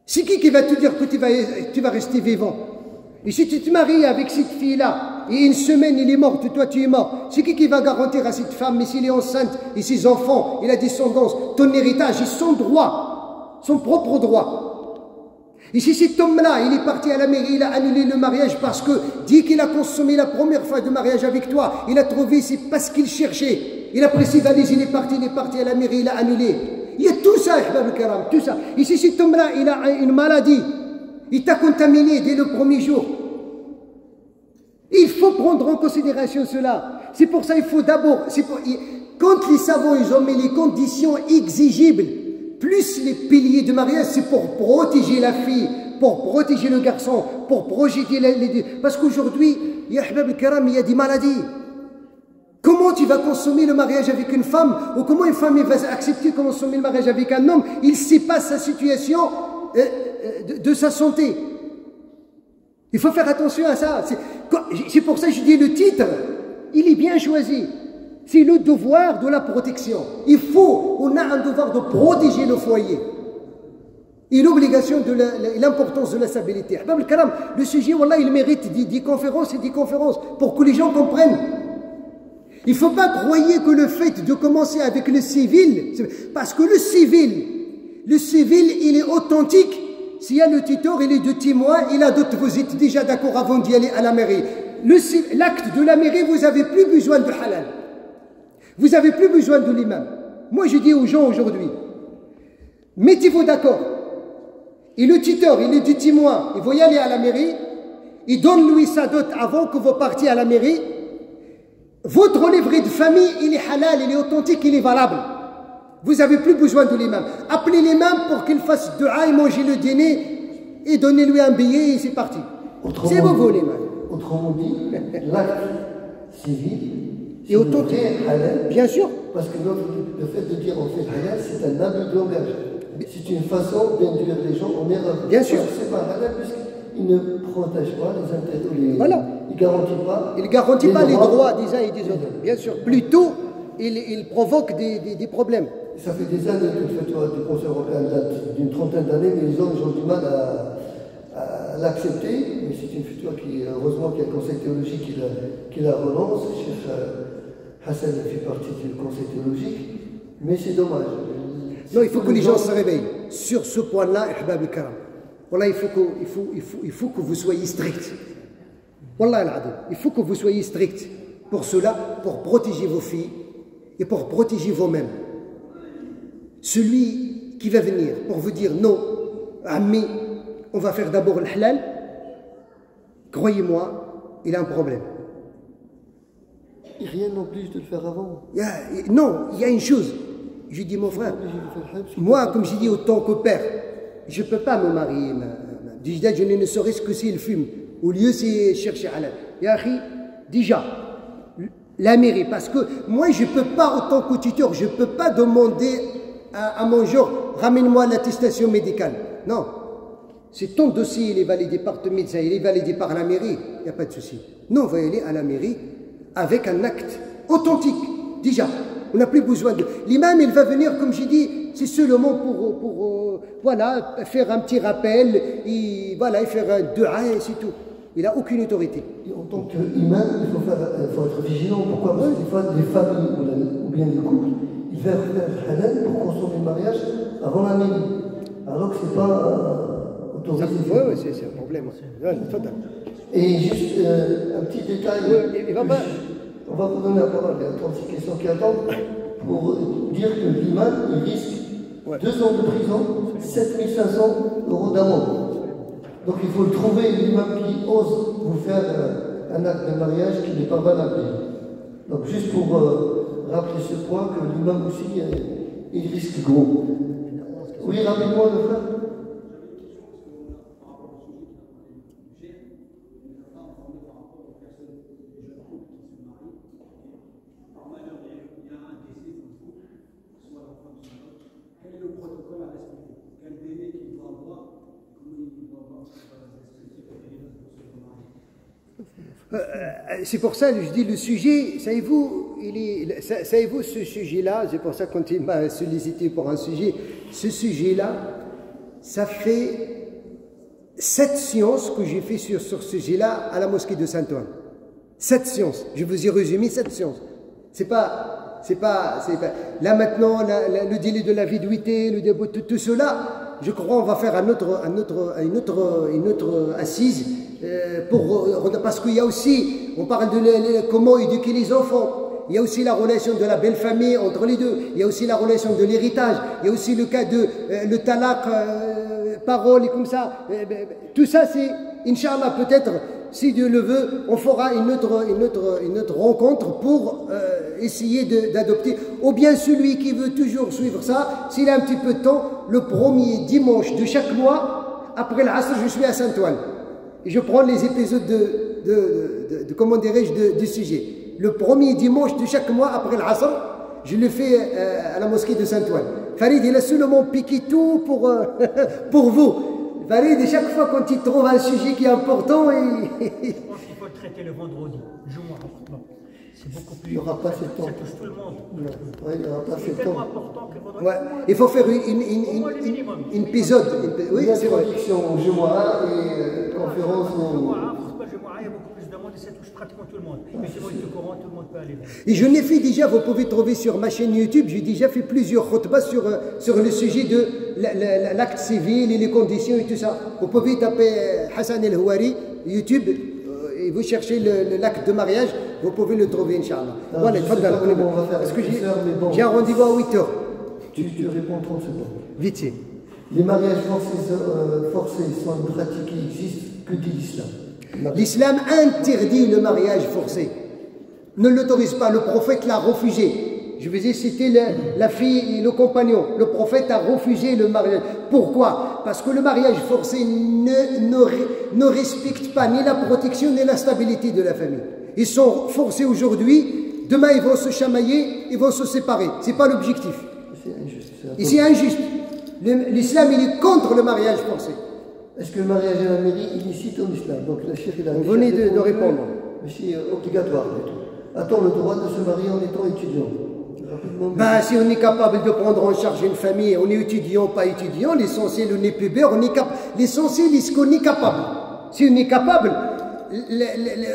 C'est qui va te dire que tu vas rester vivant? Et si tu te maries avec cette fille-là, et une semaine il est mort, toi tu es mort, c'est qui va garantir à cette femme, mais s'il est enceinte, et ses enfants, et la descendance, ton héritage, et son droit, son propre droit. Et si cet homme-là, il est parti à la mairie, il a annulé le mariage parce que, dès qu'il a consommé la première fois de mariage avec toi, il a trouvé, c'est pas ce qu'il cherchait. Il a pris ses valises, il est parti à la mairie, il a annulé. Il y a tout ça, Ahbab al-Karam, tout ça. Et si cet homme-là, il a une maladie, il t'a contaminé dès le premier jour. Il faut prendre en considération cela. C'est pour ça il faut d'abord... Quand les savants ils ont mis les conditions exigibles, plus les piliers de mariage, c'est pour protéger la fille, pour protéger le garçon, pour protéger les... Parce qu'aujourd'hui, il y a des maladies. Comment tu vas consommer le mariage avec une femme, ou comment une femme va accepter de consommer le mariage avec un homme? Il ne sait pas sa situation de sa santé. Il faut faire attention à ça. C'est pour ça que je dis le titre, il est bien choisi. C'est le devoir de la protection. On a un devoir de protéger le foyer. Et l'obligation de l'importance de la stabilité. Le sujet, wallah, il mérite des conférences et des conférences pour que les gens comprennent. Il ne faut pas croire que le fait de commencer avec le civil, parce que le civil, il est authentique. S'il y a le tuteur, il est de 10 mois, il a d'autres, vous êtes déjà d'accord avant d'y aller à la mairie. L'acte de la mairie, vous n'avez plus besoin de halal. Vous n'avez plus besoin de l'imam. Moi, je dis aux gens aujourd'hui, mettez-vous d'accord. Et le tuteur, il est de 10 mois, il va y aller à la mairie, il donne lui sa dot avant que vous partiez à la mairie. Votre livret de famille, il est halal, il est authentique, il est valable. Vous n'avez plus besoin de l'imam. Appelez l'imam pour qu'il fasse dua et manger le dîner et donnez-lui un billet et c'est parti. C'est vous l'imam. Autrement dit, l'acte civil et authentique. Halal, bien sûr. Parce que le fait de dire on fait halal, c'est un abus de langage. C'est une façon d'induire les gens en erreur. Bien sûr. C'est pas halal puisqu'il ne protège pas les intérêts. Voilà. Il ne garantit pas. Il ne garantit pas les droits des uns et des autres. Bien sûr. Plutôt, il provoque des problèmes. Ça fait des années que le fatwa du Conseil européen date d'une trentaine d'années, mais les gens ont du mal à l'accepter. Mais c'est une fatwa qui, heureusement, qu'il y a le Conseil théologique qui la relance. Cheikh Hassan fait partie du Conseil théologique, mais c'est dommage. Non, il faut que les gens se réveillent. Sur ce point-là, Ihbab al-Karam. Voilà, il faut que vous soyez stricts. Wallah al-Adim. Il faut que vous soyez stricts. Pour cela, pour protéger vos filles et pour protéger vous-même. Celui qui va venir pour vous dire non, Ammi, on va faire d'abord le halal, croyez-moi, il a un problème. Et rien n'oblige de le faire avant. Non, il y a une chose. Je dis mon frère, moi, comme j'ai dit autant que père, je ne peux pas me marier. Je ne serait-ce que s'il fume. Au lieu, c'est chercher halal. Déjà, la mairie, parce que moi, je ne peux pas, autant que tuteur, je ne peux pas demander à mon genre, ramène-moi l'attestation médicale. Non. C'est ton dossier, il est validé par ton médecin, il est validé par la mairie, il n'y a pas de souci. Non, on va aller à la mairie avec un acte authentique, déjà. On n'a plus besoin de... L'imam, il va venir, comme j'ai dit, c'est seulement pour voilà, faire un petit rappel, et voilà, et faire un dua, et c'est tout. Il n'a aucune autorité. Et en tant qu'imam, il faut être vigilant. Pourquoi? Parce que des fois, les familles ou bien les couples, ils veulent faire halal pour consommer le mariage avant la mairie. Alors que ce n'est pas autorisé. Oui, c'est un problème. Et juste un petit détail. On va vous donner la parole. Il y a 36 questions qui attendent pour dire que l'imam, il risque 2 ans de prison, 7 500 € d'amende. Donc il faut le trouver, l'imam qui ose vous faire un acte de mariage qui n'est pas valable. Donc juste pour rappeler ce point, que l'imam aussi, il risque gros. Oui, rapidement, le frère. C'est pour ça que je dis le sujet, savez-vous, ce sujet-là, c'est pour ça que quand il m'a sollicité pour un sujet, ce sujet-là, ça fait 7 séances que j'ai fait sur ce sujet-là à la mosquée de Saint-Ouen. 7 séances, je vous ai résumé 7 séances. C'est pas, là maintenant, le délai de la viduité, tout cela, je crois on va faire une autre assise. Parce qu'il y a aussi, on parle de comment éduquer les enfants, il y a aussi la relation de la belle famille entre les deux, il y a aussi la relation de l'héritage, il y a aussi le cas de le talaq, parole et comme ça. Tout ça, c'est, Inch'Allah, peut-être, si Dieu le veut, on fera une autre rencontre pour essayer d'adopter. Ou bien celui qui veut toujours suivre ça, s'il a un petit peu de temps, le premier dimanche de chaque mois, après l'Asr, je suis à Saint-Ouen. Et je prends les épisodes comment dirais-je, du sujet. Le premier dimanche de chaque mois après l'Asr, je le fais à la mosquée de Saint-Ouen. Farid, il a seulement piqué tout pour vous. Farid, chaque fois quand il trouve un sujet qui est important, Je pense qu'il faut le traiter le vendredi. c'est beaucoup plus. Il n'y aura pas assez de temps. Ça touche tout le monde. Ouais, il n'y aura pas assez C'est de tellement temps. important qu'il faudra. Ouais. Il faut faire au moins le minimum. une épisode. Oui, Il y a c'est vrai. traduction au Jumu'ah et conférence au... Il y a beaucoup plus de monde et ça touche pratiquement tout le monde. Mais c'est bon, il est au courant, tout le monde peut aller là. Et je l'ai fait déjà, vous pouvez trouver sur ma chaîne YouTube, j'ai déjà fait plusieurs khutbas sur le sujet de l'acte civil et les conditions et tout ça. Vous pouvez taper Hassan El Houari, YouTube, et vous cherchez l'acte de mariage, vous pouvez le trouver, Inch'Allah. Voilà, parce que j'ai un rendez-vous à 8h. Tu réponds 30 secondes. Vite fait. Les mariages forcés sont une pratique qui existe que de l'islam. L'islam interdit le mariage forcé. Ne l'autorise pas. Le prophète l'a refusé. Je vous ai cité la fille et le compagnon. Le prophète a refusé le mariage. Pourquoi? Parce que le mariage forcé ne respecte pas ni la protection ni la stabilité de la famille. Ils sont forcés aujourd'hui. Demain, ils vont se chamailler, ils vont se séparer. Ce n'est pas l'objectif. C'est injuste. Et c'est injuste. L'islam, il est contre le mariage forcé. Est-ce que le mariage à la mairie est illicite en islam? Donc la chef, il a Vous venez de répondre. Mais c'est obligatoire. A-t-on le droit de se marier en étant étudiant? Ben, si on est capable de prendre en charge une famille, on est étudiant ou pas étudiant, l'essentiel, on est pubère, l'essentiel, est-ce qu'on est capable? Si on est capable,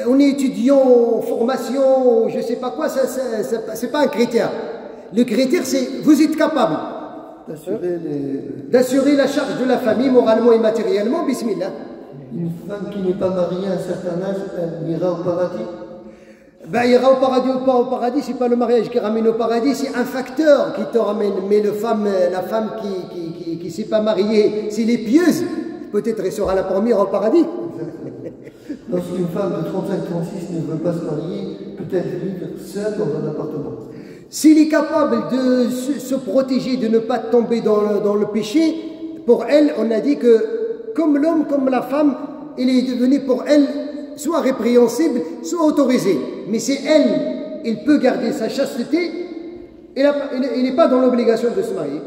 on est étudiant en formation, je ne sais pas quoi, c'est pas un critère. Le critère, c'est vous êtes capable d'assurer la charge de la famille moralement et matériellement, bismillah. Une femme qui n'est pas mariée à un certain âge, elle ira au paradis? Ben, il ira au paradis ou pas au paradis, c'est pas le mariage qui ramène au paradis, c'est un facteur qui te ramène. Mais la femme qui s'est pas mariée, si elle est pieuse, peut-être elle sera la première au paradis. Lorsqu'une femme de 35-36 ne veut pas se marier, peut-elle vivre seule dans un appartement? S'il est capable de se protéger, de ne pas tomber dans le péché, pour elle, on a dit que comme l'homme, comme la femme, il est devenu pour elle soit répréhensible, soit autorisé. Mais c'est elle peut garder sa chasteté, elle n'est pas dans l'obligation de se marier.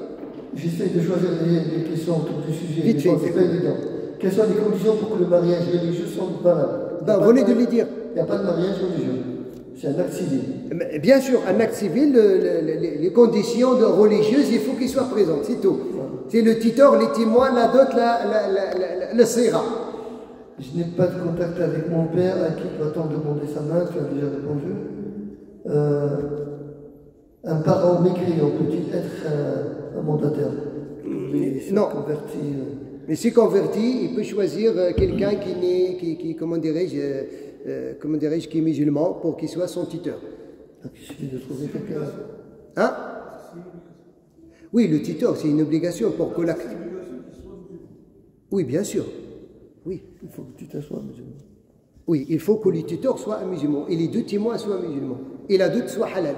J'essaie de choisir des questions autour du sujet, mais bon, c'est pas évident. Quelles sont les conditions pour que le mariage religieux soit valable? Ben, venez de les dire. Il n'y a pas de mariage religieux. C'est un acte civil. Mais bien sûr, un acte civil, les conditions religieuses, il faut qu'ils soient présentes, c'est tout. C'est le titor, les témoins, la dot, le sira. Je n'ai pas de contact avec mon père, à qui doit-on demander sa main? Tu as déjà répondu. Un parent mécréant peut-il être un mandataire? Non. Converti, Mais s'il converti, il peut choisir quelqu'un qui comment dirais-je, qui est musulman pour qu'il soit son tuteur. Donc il suffit de trouver quelqu'un. Hein? Oui, le tuteur, c'est une obligation pour que l'acte. Oui, bien sûr. Oui. Il faut que tu t'assoies musulman. Oui, il faut que le tuteur soit un musulman et les deux témoins soient musulmans. Et la doute soit halal.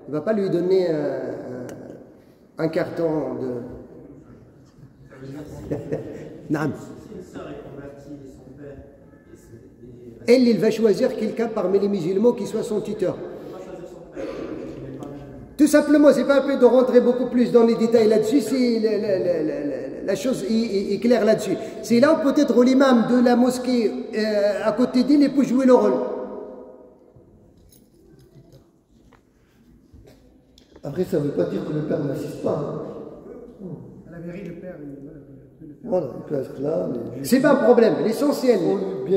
Il ne va pas lui donner un carton de. Naam. Elle, il va choisir quelqu'un parmi les musulmans qui soit son tuteur. Tout simplement, c'est pas un peu de rentrer beaucoup plus dans les détails là-dessus, c'est la chose est claire là-dessus. C'est là où peut-être l'imam de la mosquée à côté d'elle, il peut jouer le rôle. Après, ça ne veut pas dire que le père n'assiste pas. Hein. À la mairie, le père, Voilà, il peut être là. Mais... C'est pas un problème. L'essentiel,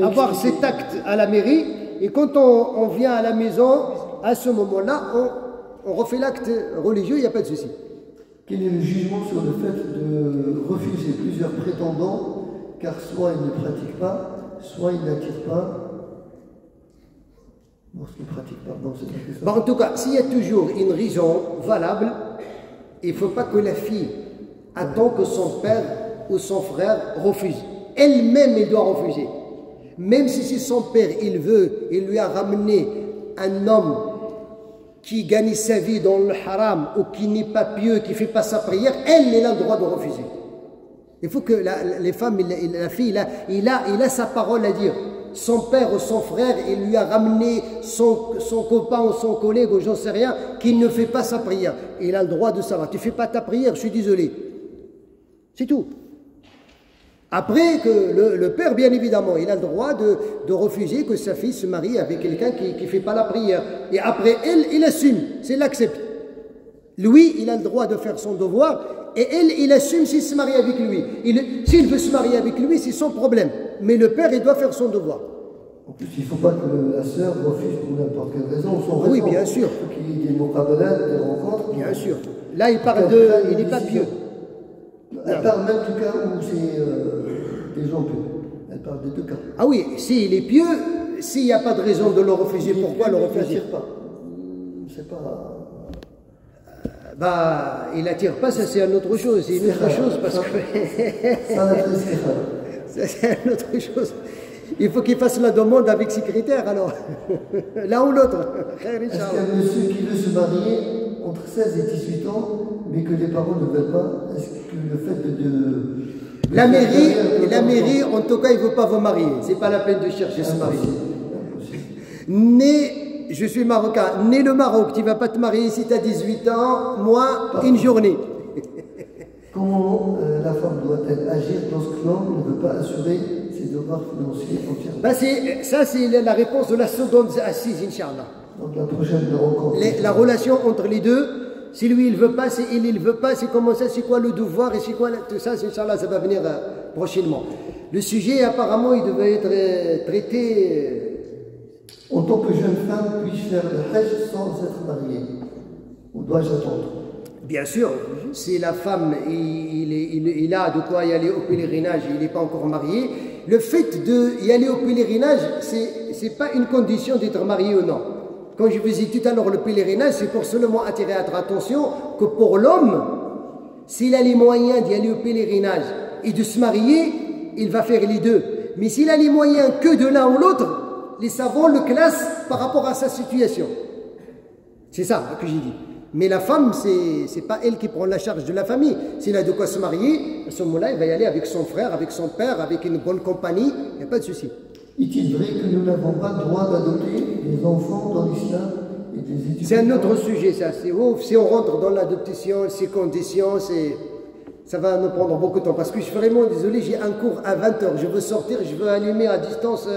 avoir cet acte à la mairie, et quand on vient à la maison, à ce moment-là, on refait l'acte religieux, il n'y a pas de souci. Quel est le jugement sur le fait de refuser plusieurs prétendants, car soit ils ne pratiquent pas, soit ils n'attirent pas? Lorsqu'ils ne pratiquent pas, non, c'est pas que ça. Bon, en tout cas, s'il y a toujours une raison valable, il ne faut pas que la fille attend que son père ou son frère refuse. Elle-même, elle doit refuser. Même si c'est son père, il lui a ramené un homme qui gagne sa vie dans le haram ou qui n'est pas pieux, qui ne fait pas sa prière, elle a le droit de refuser. Il faut que les femmes, la fille, il a sa parole à dire. Son père ou son frère, il lui a ramené son copain ou son collègue ou j'en sais rien, qui ne fait pas sa prière. Il a le droit de savoir. Tu ne fais pas ta prière, je suis désolé. C'est tout. Après que le père, bien évidemment, il a le droit de refuser que sa fille se marie avec quelqu'un qui ne fait pas la prière. Et après, elle, il assume, c'est l'accepte. Lui, il a le droit de faire son devoir, et elle, il assume s'il se marie avec lui. S'il veut se marier avec lui, c'est son problème. Mais le père, il doit faire son devoir. En plus, il ne faut pas que la sœur refuse pour n'importe quelle raison. Oui, bien sûr. Il faut qu'il y ait des muqabalat, des rencontres. Bien sûr. Là, il parle il n'est pas pieux. Elle parle même du cas où c'est des gens pieux. Elle parle des deux cas. Ah oui, s'il est pieux, s'il n'y a pas de raison de le refuser, pourquoi le refuser? Il n'attire pas. C'est pas... Bah, il n'attire pas, ça c'est une autre chose. C'est une autre chose parce que... Ça c'est une autre chose. Il faut qu'il fasse la demande avec ses critères alors. L'un ou l'autre. Est-ce qu'il y a un monsieur qui veut se marier entre 16 et 18 ans, mais que les parents ne veulent pas? Est-ce que le fait de la mairie, en tout cas, il ne veut pas vous marier. Ce n'est pas la peine de chercher à se marier. Né, je suis marocain, né le Maroc, tu ne vas pas te marier si tu as 18 ans, moi, une journée. Comment la femme doit-elle agir lorsque l'homme ne veut pas assurer ses devoirs financiers entièrement? Ben ça, c'est la réponse de la seconde assise, Inch'Allah. Donc la prochaine rencontre. La relation entre les deux, si lui il ne veut pas, si il ne veut pas, c'est comment ça, c'est quoi le devoir et c'est quoi tout ça, Inch'Allah, ça va venir prochainement. Le sujet, apparemment, il devait être traité. En tant que jeune femme, puis-je faire le hajj sans être mariée? Ou dois-je attendre? Bien sûr, si la femme, il a de quoi y aller au pèlerinage, il n'est pas encore marié, le fait d'y aller au pèlerinage, ce n'est pas une condition d'être marié ou non. Quand je vous ai dit tout à l'heure, le pèlerinage, c'est pour seulement attirer votre attention que pour l'homme, s'il a les moyens d'y aller au pèlerinage et de se marier, il va faire les deux. Mais s'il a les moyens que de l'un ou l'autre, les savants le classent par rapport à sa situation. C'est ça que j'ai dit. Mais la femme, ce n'est pas elle qui prend la charge de la famille. S'il a de quoi se marier, à ce moment-là, il va y aller avec son frère, avec son père, avec une bonne compagnie, il n'y a pas de souci. Est-il vrai que nous n'avons pas le droit d'adopter des enfants dans l'islam et des études? C'est un autre sujet, ça. Si on rentre dans l'adoption, ces conditions, ça va nous prendre beaucoup de temps. Parce que je suis vraiment désolé, j'ai un cours à 20h. Je veux sortir, je veux allumer à distance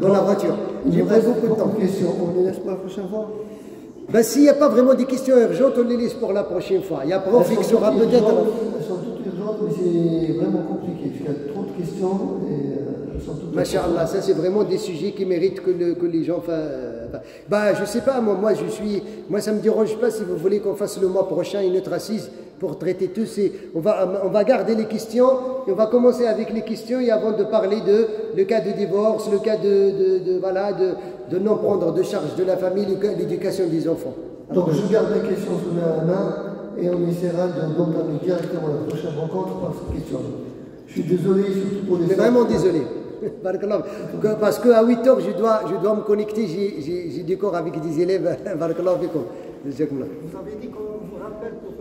dans la voiture. J'ai pas beaucoup de temps. On les laisse pour la prochaine fois? Ben, s'il n'y a pas vraiment des questions urgentes, on les laisse pour la prochaine fois. Et après, on fixera peut-être... Elles sont toutes urgentes, mais c'est vraiment compliqué. Parce qu'il y a trop de questions et elles sont toutes... Masha'Allah, ça c'est vraiment des sujets qui méritent que les gens fassent... Bah, je sais pas, moi ça me dérange pas si vous voulez qu'on fasse le mois prochain une autre assise pour traiter tous ces... On va garder les questions et on va commencer avec les questions et avant de parler de le cas de divorce, le cas de non prendre de charge de la famille, l'éducation des enfants. Donc je garde la question sous la main et on essaiera d'entamer directement la prochaine rencontre par cette question. Je suis désolé surtout pour les... Je suis vraiment désolé. Parce qu'à 8h, je dois me connecter, j'ai des cours avec des élèves. Vous avez dit qu'on vous rappelle pour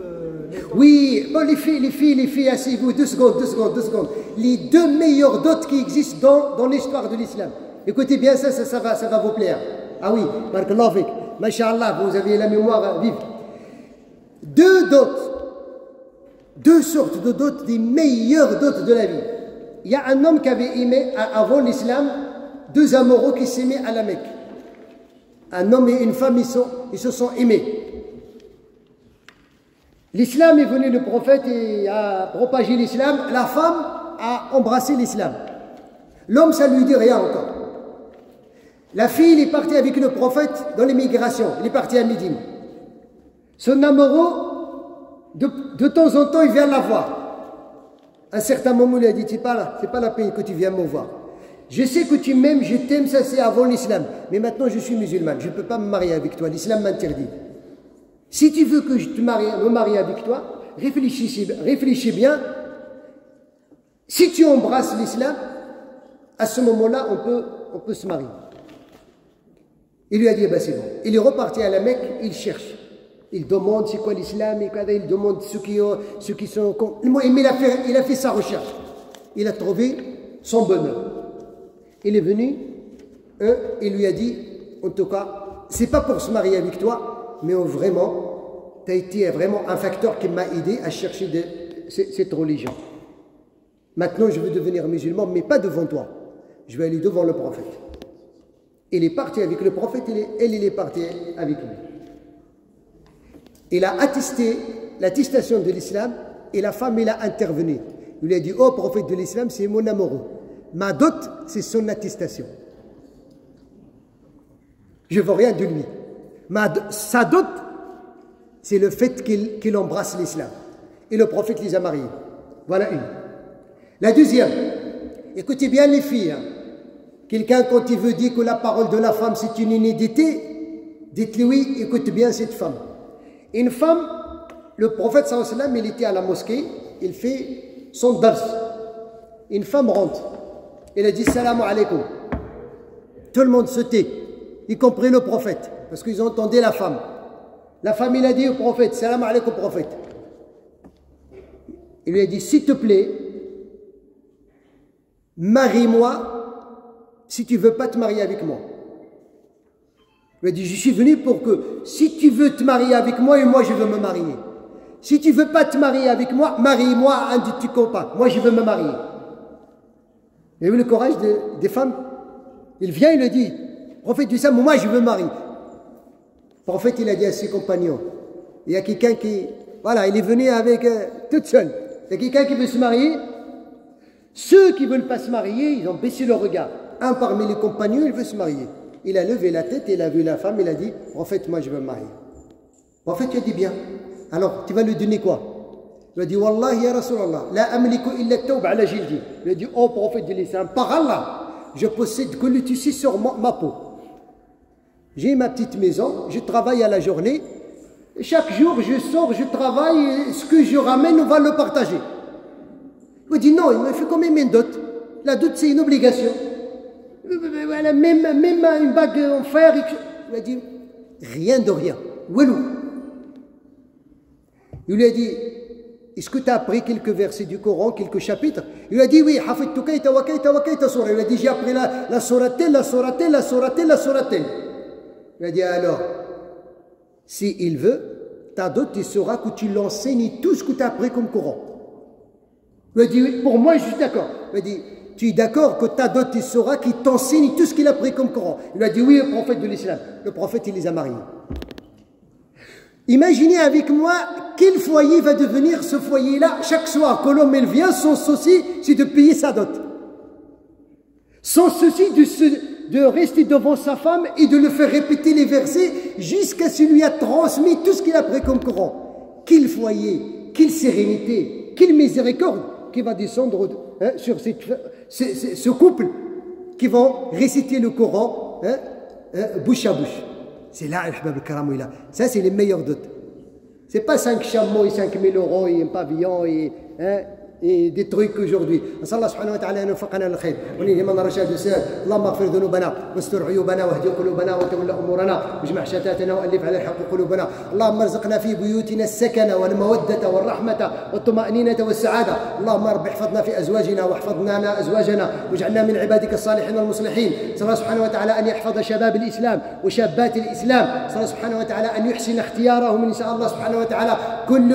les temps. Oui, bon, les filles, asseyez-vous, 2 secondes. Les 2 meilleures dots qui existent dans l'histoire de l'islam. Écoutez bien ça va vous plaire. Ah oui, barakallahu fik. Masha'Allah, vous avez la mémoire vive. 2 dots, 2 sortes de dots, des meilleures dots de la vie. Il y a un homme qui avait aimé, avant l'islam, 2 amoureux qui s'aimaient à la Mecque. Un homme et une femme, ils se sont aimés. L'islam est venu, le prophète a propagé l'islam, la femme a embrassé l'islam. L'homme, ça ne lui dit rien encore. La fille, il est partie avec le prophète dans l'émigration, il est parti à Médine. Son amoureux, de temps en temps, il vient la voir. À un certain moment, il lui a dit, c'est pas la peine que tu viennes me voir. Je sais que tu m'aimes, je t'aime, ça c'est avant l'islam. Mais maintenant, je suis musulmane, je ne peux pas me marier avec toi, l'islam m'interdit. Si tu veux que je me marie avec toi, réfléchis bien. Si tu embrasses l'islam, à ce moment-là, on peut se marier. Il lui a dit, bah, c'est bon. Il est reparti à la Mecque, il cherche. Il demande c'est quoi l'islam, il demande ceux qui sont... Mais il a fait sa recherche. Il a trouvé son bonheur. Il est venu, il lui a dit, en tout cas, c'est pas pour se marier avec toi, mais vraiment, tu as été vraiment un facteur qui m'a aidé à chercher cette religion. Maintenant, je veux devenir musulman, mais pas devant toi. Je vais aller devant le prophète. Il est parti avec le prophète, elle est partie avec lui. Il a attesté l'attestation de l'islam et la femme, il a intervenu. Il lui a dit, oh prophète de l'islam, c'est mon amoureux. Ma dot, c'est son attestation. Je ne veux rien de lui. Sa dot, c'est le fait qu'il embrasse l'islam. Et le prophète les a mariés. Voilà une. La deuxième, écoutez bien les filles. Hein. Quelqu'un, quand il veut dire que la parole de la femme, c'est une inédité, dites-lui, oui, écoute bien cette femme. Une femme, le prophète sallallahu alayhi wa sallam, il était à la mosquée, il fait son dars. Une femme rentre. Elle a dit salam alaikum. Tout le monde se tait, y compris le prophète, parce qu'ils entendaient la femme. La femme, il a dit au prophète, salam alaikum prophète. Il lui a dit, s'il te plaît, marie-moi si tu ne veux pas te marier avec moi. Il lui a dit, je suis venu pour que, si tu veux te marier avec moi, et moi je veux me marier. Si tu ne veux pas te marier avec moi, marie-moi à un de tes copains. Moi je veux me marier. Il a eu le courage des femmes. Il vient, il lui dit, prophète du Islam, moi je veux me marier. Le prophète, il a dit à ses compagnons, il y a quelqu'un qui, voilà, il est venu avec toute seule. Il y a quelqu'un qui veut se marier. Ceux qui ne veulent pas se marier, ils ont baissé leur regard. Un parmi les compagnons, il veut se marier. Il a levé la tête, il a vu la femme, il a dit, prophète, moi je veux me marier. Le prophète, il a dit bien. Alors, tu vas lui donner quoi? Il a dit, Wallahi ya Rasulallah, la amliku illa tawb ala jildi. Il a dit, oh prophète de l'islam, par Allah, je possède que le tissu sur ma peau. J'ai ma petite maison, je travaille à la journée. Chaque jour, je sors, je travaille, et ce que je ramène, on va le partager. Il dit non, il me fait quand même une dot. La dot, c'est une obligation. Voilà, même une bague en fer. Il a dit rien de rien. Walou. Il lui a dit, est-ce que tu as appris quelques versets du Coran, quelques chapitres? Il lui a dit oui, hafidtu kaita wa kaita wa kaita surah. Il lui a dit, j'ai appris la soratel, la soratel, la soratel, la soratel. Il lui a dit alors, s'il veut, ta dot, il saura que tu l'enseignes tout ce que tu as appris comme Coran. Il lui a dit, oui, pour moi, je suis d'accord. Il lui a dit, tu es d'accord que ta dot, il saura qu'il t'enseigne tout ce qu'il a appris comme Coran. Il lui a dit, oui, le prophète de l'islam. Le prophète, il les a mariés. Imaginez avec moi quel foyer va devenir ce foyer-là. Chaque soir que l'homme vient, son souci, c'est de payer sa dot. Son souci de rester devant sa femme et de le faire répéter les versets jusqu'à ce qu'il lui a transmis tout ce qu'il a appris comme Coran. Quel foyer, quelle sérénité, quelle miséricorde qui va descendre sur ce couple qui vont réciter le Coran bouche à bouche. C'est là, ça c'est les meilleurs dots. C'est pas 5 chameaux et 5 000 euros et un pavillon et des trucs aujourd'hui. نسأل الله سبحانه وتعالى أن يوفقنا للخير ونلهمنا الرشاد والسداد. اللهم اغفر ذنوبنا واستر عيوبنا واهد قلوبنا وتول أمورنا واجمع شتاتنا وألف على الحق قلوبنا. اللهم ارزقنا في بيوتنا السكن والمودة والرحمة والطمأنينة والسعادة. اللهم رب احفظنا في أزواجنا واحفظنا أزواجنا واجعلنا من عبادك الصالحين المصلحين. نسأل الله سبحانه وتعالى أن يحفظ شباب الإسلام وشابات الإسلام. نسأل الله سبحانه وتعالى أن يحسن اختيارهم. إن شاء الله سبحانه وتعالى كل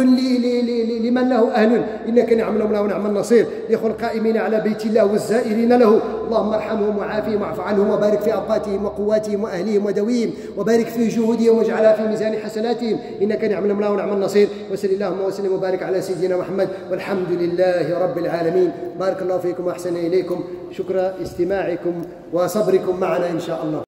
لمن له أهل إنك نعم ونعم النصير. لإخوة القائمين على بيت الله والزائرين له اللهم ارحمهم وعافهم واعف عنهم وبارك في أوقاتهم وقواتهم وأهليهم ودويهم وبارك في جهودهم واجعلها في ميزان حسناتهم إنك نعم المولى ونعم النصير. وصل اللهم وسلم وبارك على سيدنا محمد والحمد لله رب العالمين. بارك الله فيكم وأحسن إليكم. شكرا استماعكم وصبركم معنا إن شاء الله.